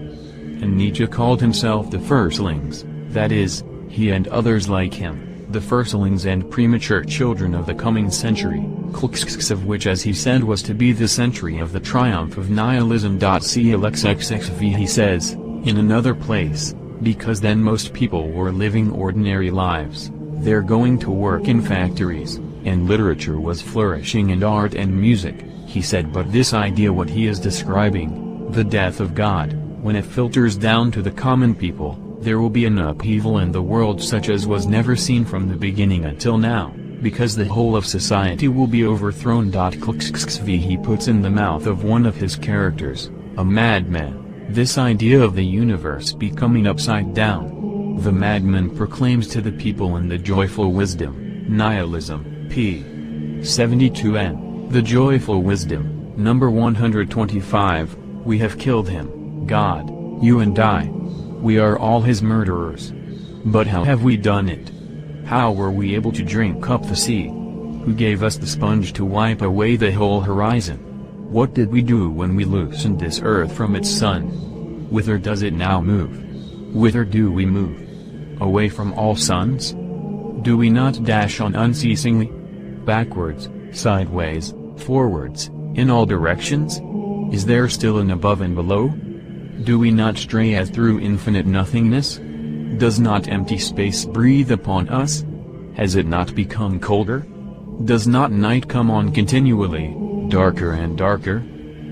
And Nietzsche called himself the firstlings, that is, he and others like him, the firstlings and premature children of the coming century, of which as he said was to be the century of the triumph of nihilism. CLXXXV he says, in another place, because then most people were living ordinary lives, they're going to work in factories, and literature was flourishing and art and music, he said. But this idea what he is describing, the death of God, when it filters down to the common people, there will be an upheaval in the world such as was never seen from the beginning until now, because the whole of society will be overthrown. He puts in the mouth of one of his characters, a madman, this idea of the universe becoming upside down. The madman proclaims to the people in the joyful wisdom, nihilism, p. 72n, the joyful wisdom, number 125, we have killed him, God, you and I. We are all his murderers. But how have we done it? How were we able to drink up the sea? Who gave us the sponge to wipe away the whole horizon? What did we do when we loosened this earth from its sun? Whither does it now move? Whither do we move? Away from all suns? Do we not dash on unceasingly? Backwards, sideways, forwards, in all directions? Is there still an above and below? Do we not stray as through infinite nothingness? Does not empty space breathe upon us? Has it not become colder? Does not night come on continually, darker and darker?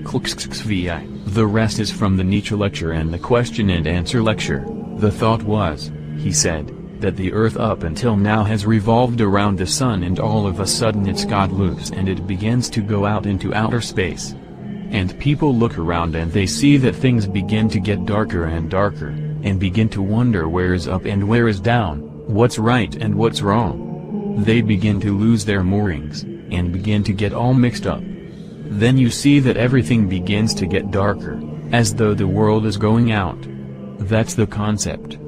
The rest is from the Nietzsche lecture and the question and answer lecture. The thought was, he said, that the earth up until now has revolved around the sun and all of a sudden it's got loose and it begins to go out into outer space. And people look around and they see that things begin to get darker and darker, and begin to wonder where is up and where is down, what's right and what's wrong. They begin to lose their moorings, and begin to get all mixed up. Then you see that everything begins to get darker, as though the world is going out. That's the concept.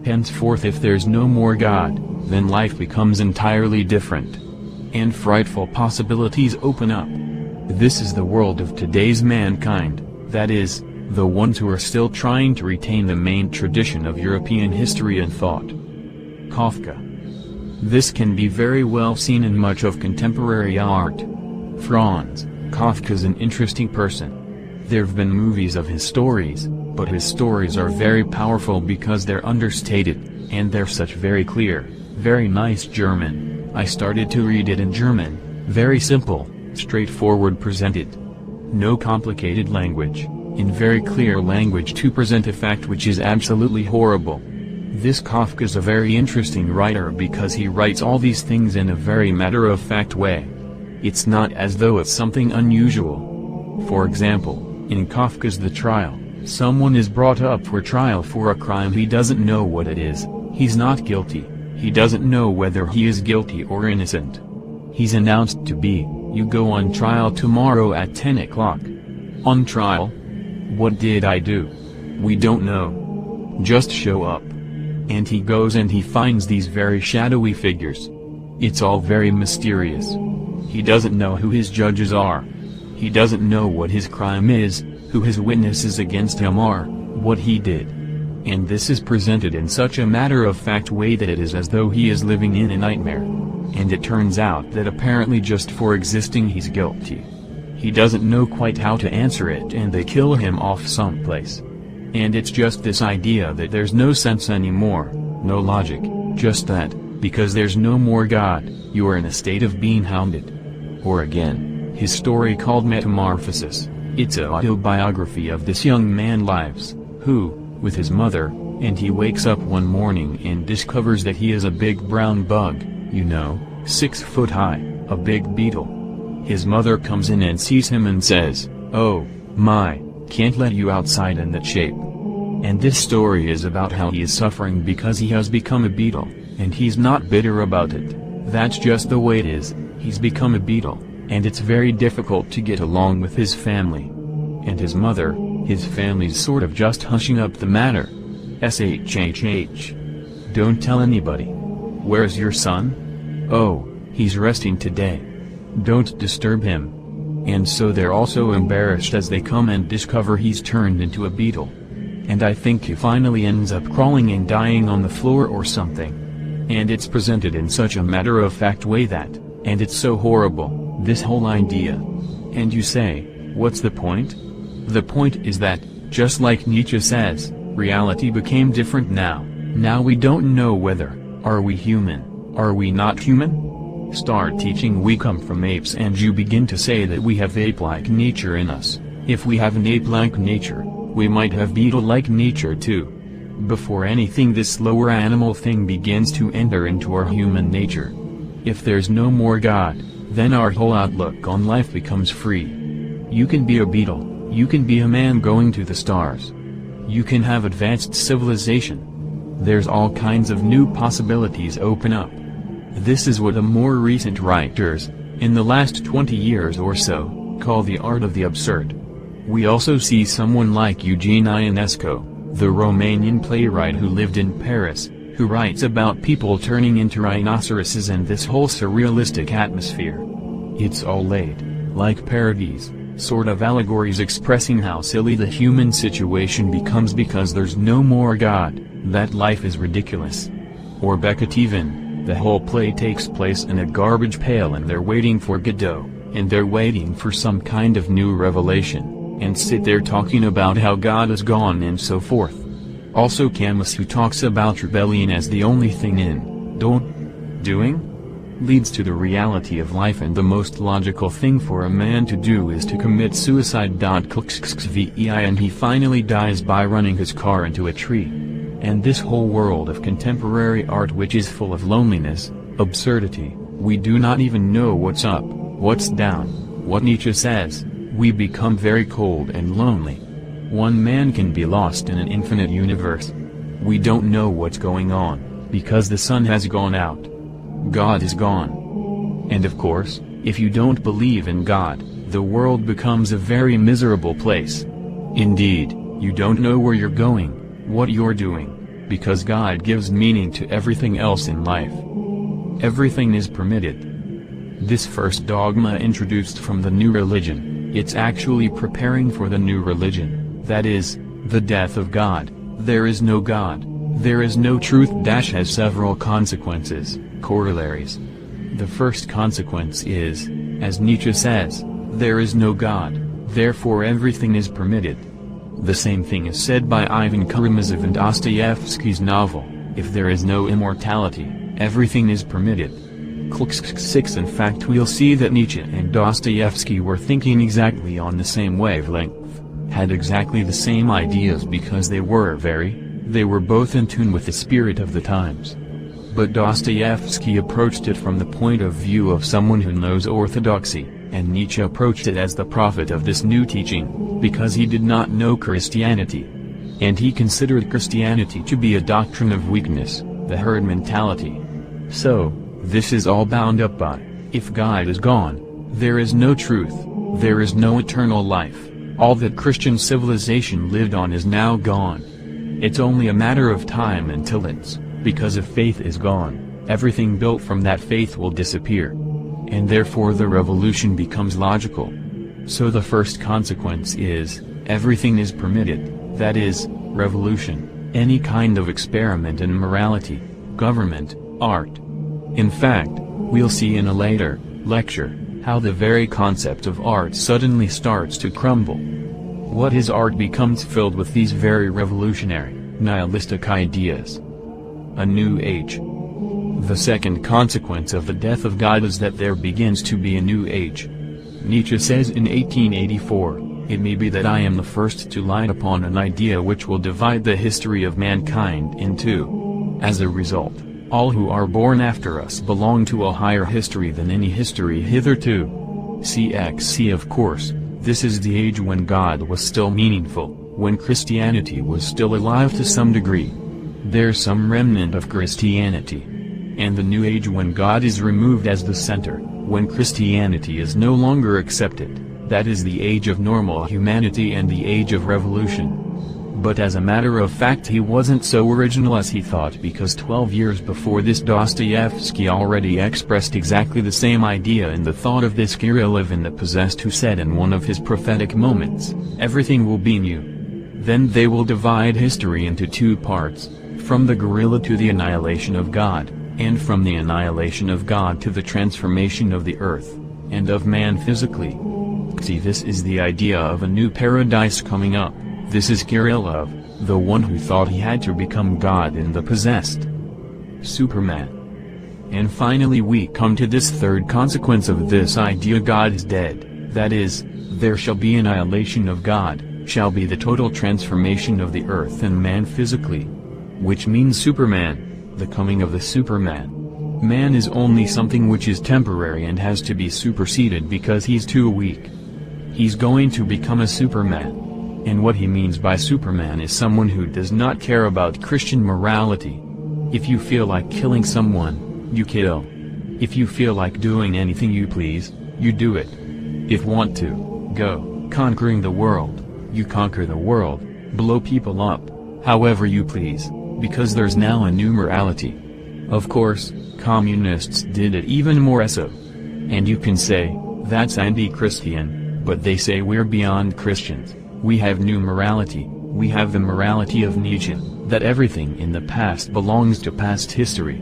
Henceforth if there's no more God, then life becomes entirely different. And frightful possibilities open up. This is the world of today's mankind, that is, the ones who are still trying to retain the main tradition of European history and thought. Kafka. This can be very well seen in much of contemporary art. Franz Kafka's an interesting person. There've been movies of his stories, but his stories are very powerful because they're understated, and they're such very clear, very nice German. I started to read it in German, very simple, straightforward presented. No complicated language, in very clear language to present a fact which is absolutely horrible. This Kafka's a very interesting writer because he writes all these things in a very matter-of-fact way. It's not as though it's something unusual. For example, in Kafka's The Trial, someone is brought up for trial for a crime he doesn't know what it is, he's not guilty, he doesn't know whether he is guilty or innocent. He's announced to be, you go on trial tomorrow at 10 o'clock. On trial? What did I do? We don't know. Just show up. And he goes and he finds these very shadowy figures. It's all very mysterious. He doesn't know who his judges are. He doesn't know what his crime is, who his witnesses against him are, what he did. And this is presented in such a matter-of-fact way that it is as though he is living in a nightmare. And it turns out that apparently just for existing he's guilty. He doesn't know quite how to answer it and they kill him off someplace. And it's just this idea that there's no sense anymore, no logic, just that, because there's no more God, you are in a state of being hounded. Or again, his story called Metamorphosis, it's a autobiography of this young man lives, who, with his mother, and he wakes up one morning and discovers that he is a big brown bug, 6 foot high, a big beetle. His mother comes in and sees him and says, "Oh, my, can't let you outside in that shape." And this story is about how he is suffering because he has become a beetle, and he's not bitter about it. That's just the way it is, he's become a beetle, and it's very difficult to get along with his family. And his mother, his family's sort of just hushing up the matter. SHHH. Don't tell anybody. Where's your son? Oh, he's resting today. Don't disturb him. And so they're also embarrassed as they come and discover he's turned into a beetle. And I think he finally ends up crawling and dying on the floor or something. And it's presented in such a matter-of-fact way that, and it's so horrible, this whole idea. And you say, what's the point? The point is that, just like Nietzsche says, reality became different now. Now we don't know whether, are we human, are we not human? Start teaching we come from apes and you begin to say that we have ape-like nature in us. If we have an ape-like nature, we might have beetle-like nature too. Before anything this lower animal thing begins to enter into our human nature. If there's no more God, then our whole outlook on life becomes free. You can be a beetle, you can be a man going to the stars. You can have advanced civilization. There's all kinds of new possibilities open up. This is what the more recent writers, in the last 20 years or so, call the art of the absurd. We also see someone like Eugene Ionesco, the Romanian playwright who lived in Paris, who writes about people turning into rhinoceroses and this whole surrealistic atmosphere. It's all laid, like parodies, sort of allegories expressing how silly the human situation becomes because there's no more God, that life is ridiculous. Or Beckett the whole play takes place in a garbage pail and they're waiting for Godot, and they're waiting for some kind of new revelation, and sit there talking about how God is gone and so forth. Also Camus, who talks about rebellion as the only thing in doing leads to the reality of life, and the most logical thing for a man to do is to commit suicide. And he finally dies by running his car into a tree. And this whole world of contemporary art, which is full of loneliness, absurdity, we do not even know what's up, what's down, what Nietzsche says, we become very cold and lonely. One man can be lost in an infinite universe. We don't know what's going on, because the sun has gone out. God is gone. And of course, if you don't believe in God, the world becomes a very miserable place. Indeed, you don't know where you're going, what you're doing, because God gives meaning to everything else in life. Everything is permitted. This first dogma introduced from the new religion, it's actually preparing for the new religion, that is, the death of God. There is no God, there is no truth. Has several consequences, corollaries. The first consequence is, as Nietzsche says, there is no God, therefore everything is permitted. The same thing is said by Ivan Karamazov in Dostoevsky's novel, if there is no immortality, everything is permitted. 6. In fact, we'll see that Nietzsche and Dostoevsky were thinking exactly on the same wavelength, had exactly the same ideas, because they were both in tune with the spirit of the times. But Dostoevsky approached it from the point of view of someone who knows orthodoxy, and Nietzsche approached it as the prophet of this new teaching, because he did not know Christianity. And he considered Christianity to be a doctrine of weakness, the herd mentality. So, this is all bound up by, if God is gone, there is no truth, there is no eternal life, all that Christian civilization lived on is now gone. It's only a matter of time until because if faith is gone, everything built from that faith will disappear. And therefore the revolution becomes logical. So the first consequence is, everything is permitted, that is, revolution, any kind of experiment in morality, government, art. In fact, we'll see in a later lecture, how the very concept of art suddenly starts to crumble. What is art becomes filled with these very revolutionary, nihilistic ideas. A new age. The second consequence of the death of God is that there begins to be a new age. Nietzsche says in 1884, "It may be that I am the first to light upon an idea which will divide the history of mankind in two. As a result, all who are born after us belong to a higher history than any history hitherto." CXC. Of course, this is the age when God was still meaningful, when Christianity was still alive to some degree. There's some remnant of Christianity. And the new age when God is removed as the center, when Christianity is no longer accepted, that is the age of normal humanity and the age of revolution. But as a matter of fact he wasn't so original as he thought, because 12 years before this Dostoevsky already expressed exactly the same idea in the thought of this Kirillov the possessed, who said in one of his prophetic moments, "Everything will be new. Then they will divide history into two parts, from the gorilla to the annihilation of God, and from the annihilation of God to the transformation of the earth, and of man physically." See, this is the idea of a new paradise coming up. This is Kirillov, the one who thought he had to become God in the possessed. Superman. And finally we come to this third consequence of this idea: God is dead, that is, there shall be annihilation of God, shall be the total transformation of the earth and man physically. Which means Superman, the coming of the Superman. Man is only something which is temporary and has to be superseded because he's too weak. He's going to become a Superman. And what he means by Superman is someone who does not care about Christian morality. If you feel like killing someone, you kill. If you feel like doing anything you please, you do it. If want to go conquering the world, you conquer the world, blow people up, however you please, because there's now a new morality. Of course, communists did it even more so. And you can say, that's anti-Christian, but they say we're beyond Christians. We have new morality, we have the morality of Nietzsche, that everything in the past belongs to past history.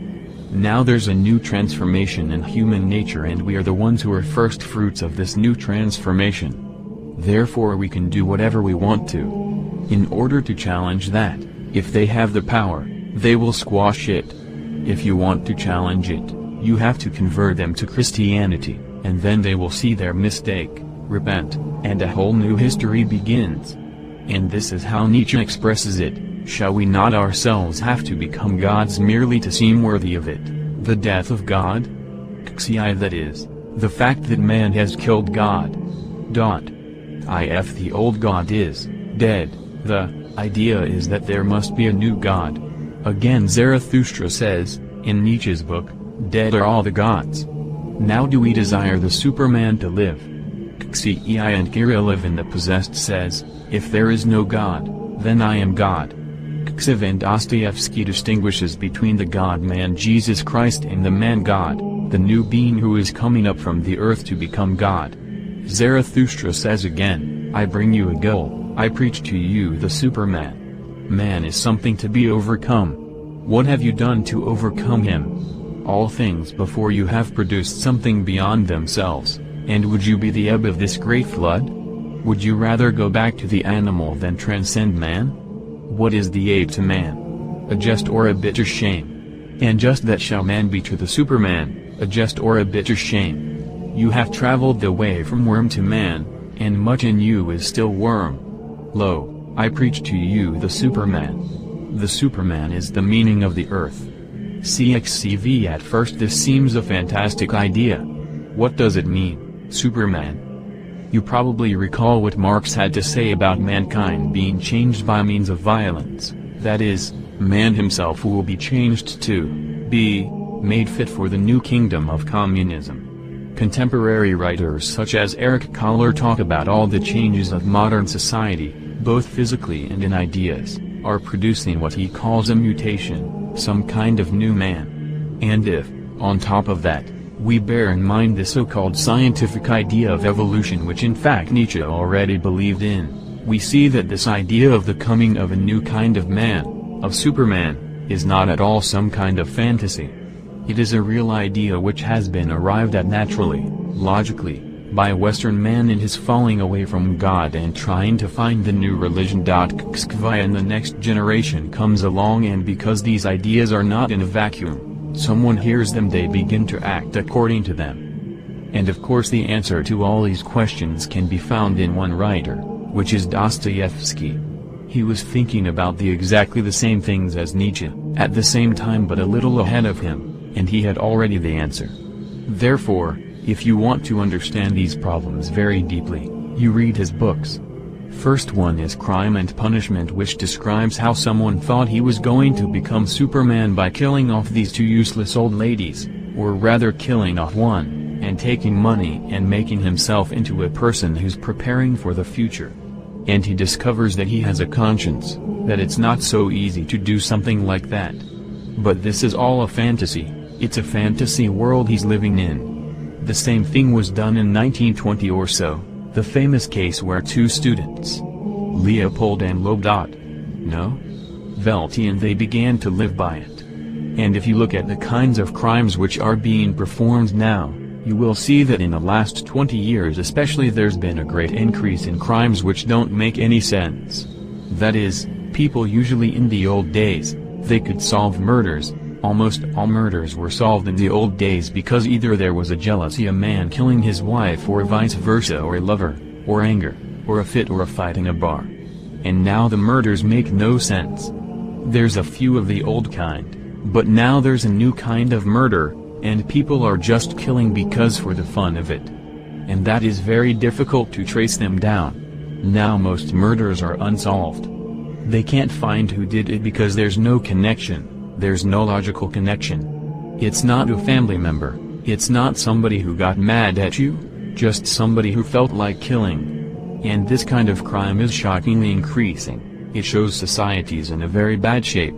Now there's a new transformation in human nature and we are the ones who are first fruits of this new transformation. Therefore we can do whatever we want to. In order to challenge that, if they have the power, they will squash it. If you want to challenge it, you have to convert them to Christianity, and then they will see their mistake, repent, and a whole new history begins. And this is how Nietzsche expresses it: shall we not ourselves have to become gods merely to seem worthy of it, the death of God? That is, the fact that man has killed God. If the old God is dead, the idea is that there must be a new God. Again Zarathustra says, in Nietzsche's book, dead are all the gods. Now do we desire the Superman to live? And Kirillov the possessed says, if there is no God, then I am God. And Dostoevsky distinguishes between the God-man Jesus Christ and the man-God, the new being who is coming up from the earth to become God. Zarathustra says again, I bring you a goal, I preach to you the Superman. Man is something to be overcome. What have you done to overcome him? All things before you have produced something beyond themselves. And would you be the ebb of this great flood? Would you rather go back to the animal than transcend man? What is the aid to man? A jest or a bitter shame? And just that shall man be to the Superman, a jest or a bitter shame. You have traveled the way from worm to man, and much in you is still worm. Lo, I preach to you the Superman. The Superman is the meaning of the earth. CXCV. At first this seems a fantastic idea. What does it mean? Superman. You probably recall what Marx had to say about mankind being changed by means of violence, that is, man himself will be changed to be made fit for the new kingdom of communism. Contemporary writers such as Eric Kohler talk about all the changes of modern society, both physically and in ideas, are producing what he calls a mutation, some kind of new man. And if, on top of that, we bear in mind the so-called scientific idea of evolution, which in fact Nietzsche already believed in, we see that this idea of the coming of a new kind of man, of Superman, is not at all some kind of fantasy. It is a real idea which has been arrived at naturally, logically, by Western man in his falling away from God and trying to find the new religion. And the next generation comes along, and because these ideas are not in a vacuum, someone hears them, they begin to act according to them. And of course the answer to all these questions can be found in one writer, which is Dostoevsky. He was thinking about exactly the same things as Nietzsche, at the same time but a little ahead of him, and he had already the answer. Therefore, if you want to understand these problems very deeply, you read his books. First one is Crime and Punishment, which describes how someone thought he was going to become Superman by killing off these two useless old ladies, or rather killing off one, and taking money and making himself into a person who's preparing for the future. And he discovers that he has a conscience, that it's not so easy to do something like that. But this is all a fantasy, it's a fantasy world he's living in. The same thing was done in 1920 or so, the famous case where two students, Leopold and Lobdot, no? Velti, and they began to live by it. And if you look at the kinds of crimes which are being performed now, you will see that in the last 20 years especially there's been a great increase in crimes which don't make any sense. That is, people usually in the old days, they could solve murders. Almost all murders were solved in the old days because either there was a jealousy, a man killing his wife, or vice versa, or a lover, or anger, or a fit, or a fight in a bar. And now the murders make no sense. There's a few of the old kind, but now there's a new kind of murder, and people are just killing because for the fun of it. And that is very difficult to trace them down. Now most murders are unsolved. They can't find who did it because there's no connection. There's no logical connection. It's not a family member, it's not somebody who got mad at you, just somebody who felt like killing. And this kind of crime is shockingly increasing. It shows society's in a very bad shape.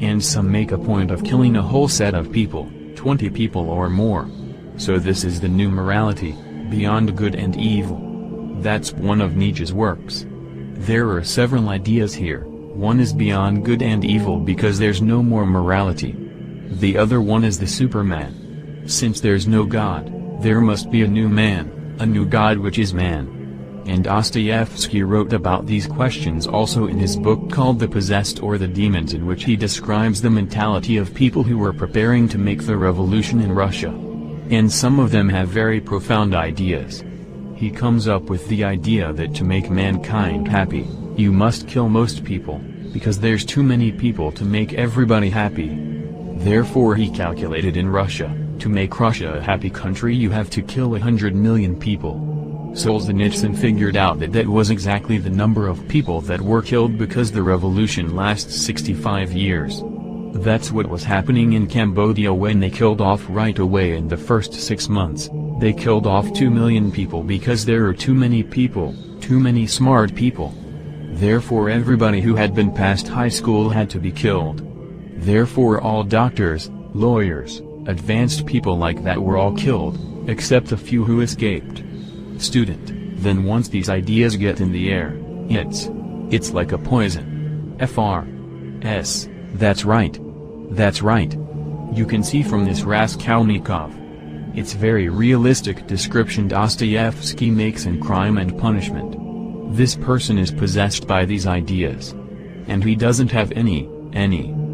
And some make a point of killing a whole set of people, 20 people or more. So this is the new morality, beyond good and evil. That's one of Nietzsche's works. There are several ideas here. One is beyond good and evil because there's no more morality. The other one is the Superman. Since there's no God, there must be a new man, a new God which is man. And Dostoevsky wrote about these questions also in his book called The Possessed or the Demons, in which he describes the mentality of people who were preparing to make the revolution in Russia. And some of them have very profound ideas. He comes up with the idea that to make mankind happy, you must kill most people, because there's too many people to make everybody happy. Therefore he calculated in Russia, to make Russia a happy country you have to kill 100 million people. Solzhenitsyn figured out that that was exactly the number of people that were killed because the revolution lasts 65 years. That's what was happening in Cambodia when they killed off right away in the first 6 months. They killed off 2 million people because there are too many people, too many smart people. Therefore everybody who had been past high school had to be killed. Therefore all doctors, lawyers, advanced people like that were all killed, except a few who escaped. Student, then once these ideas get in the air, it's like a poison. F.R.S. That's right. That's right. You can see from this Raskolnikov. It's very realistic description Dostoevsky makes in Crime and Punishment. This person is possessed by these ideas. And he doesn't have any,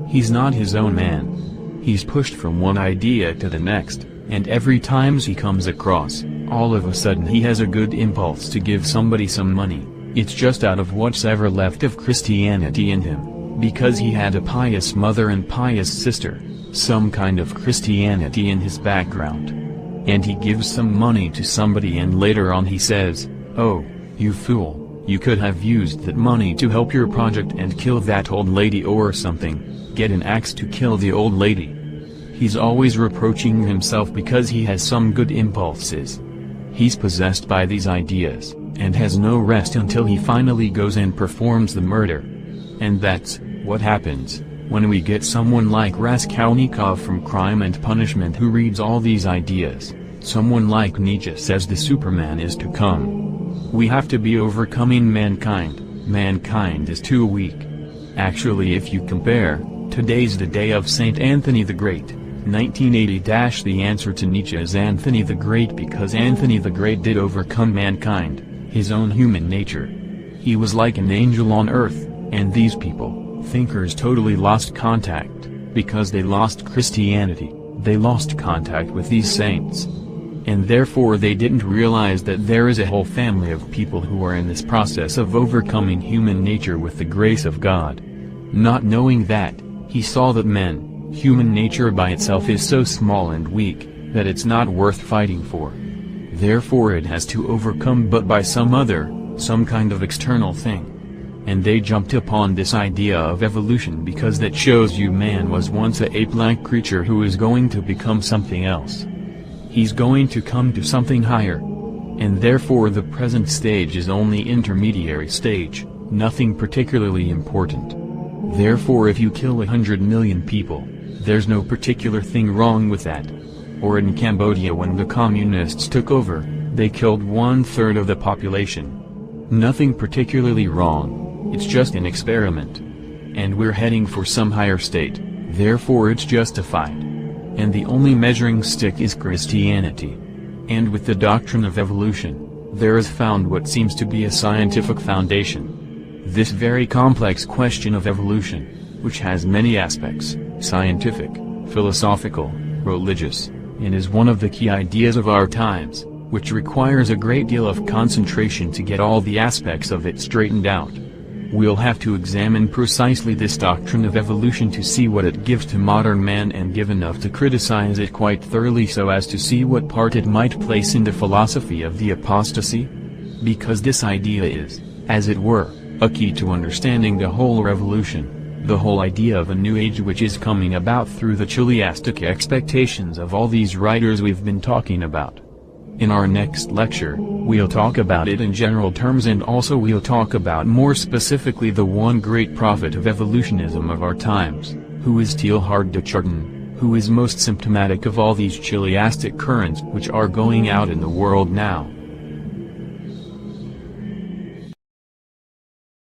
he's not his own man. He's pushed from one idea to the next, and every time he comes across, all of a sudden he has a good impulse to give somebody some money. It's just out of what's ever left of Christianity in him, because he had a pious mother and pious sister, some kind of Christianity in his background. And he gives some money to somebody and later on he says, "Oh, you fool. You could have used that money to help your project and kill that old lady or something, get an axe to kill the old lady." He's always reproaching himself because he has some good impulses. He's possessed by these ideas, and has no rest until he finally goes and performs the murder. And that's what happens when we get someone like Raskolnikov from Crime and Punishment who reads all these ideas. Someone like Nietzsche says the Superman is to come. We have to be overcoming mankind. Mankind is too weak. Actually, if you compare, today's the day of Saint Anthony the Great, 1980. The answer to Nietzsche is Anthony the Great, because Anthony the Great did overcome mankind, his own human nature. He was like an angel on earth, and these people, thinkers, totally lost contact, because they lost Christianity, they lost contact with these saints. And therefore they didn't realize that there is a whole family of people who are in this process of overcoming human nature with the grace of God. Not knowing that, he saw that human nature by itself is so small and weak, that it's not worth fighting for. Therefore it has to overcome but by some kind of external thing. And they jumped upon this idea of evolution because that shows you man was once a ape-like creature who is going to become something else. He's going to come to something higher. And therefore the present stage is only intermediary stage, nothing particularly important. Therefore if you kill 100 million people, there's no particular thing wrong with that. Or in Cambodia when the communists took over, they killed 1/3 of the population. Nothing particularly wrong, it's just an experiment. And we're heading for some higher state, therefore it's justified. And the only measuring stick is Christianity. And with the doctrine of evolution, there is found what seems to be a scientific foundation. This very complex question of evolution, which has many aspects, scientific, philosophical, religious, and is one of the key ideas of our times, which requires a great deal of concentration to get all the aspects of it straightened out. We'll have to examine precisely this doctrine of evolution to see what it gives to modern man and give enough to criticize it quite thoroughly so as to see what part it might place in the philosophy of the apostasy. Because this idea is, as it were, a key to understanding the whole revolution, the whole idea of a new age which is coming about through the chiliastic expectations of all these writers we've been talking about. In our next lecture, we'll talk about it in general terms and also we'll talk about more specifically the one great prophet of evolutionism of our times, who is Teilhard de Chardin, who is most symptomatic of all these chiliastic currents which are going out in the world now.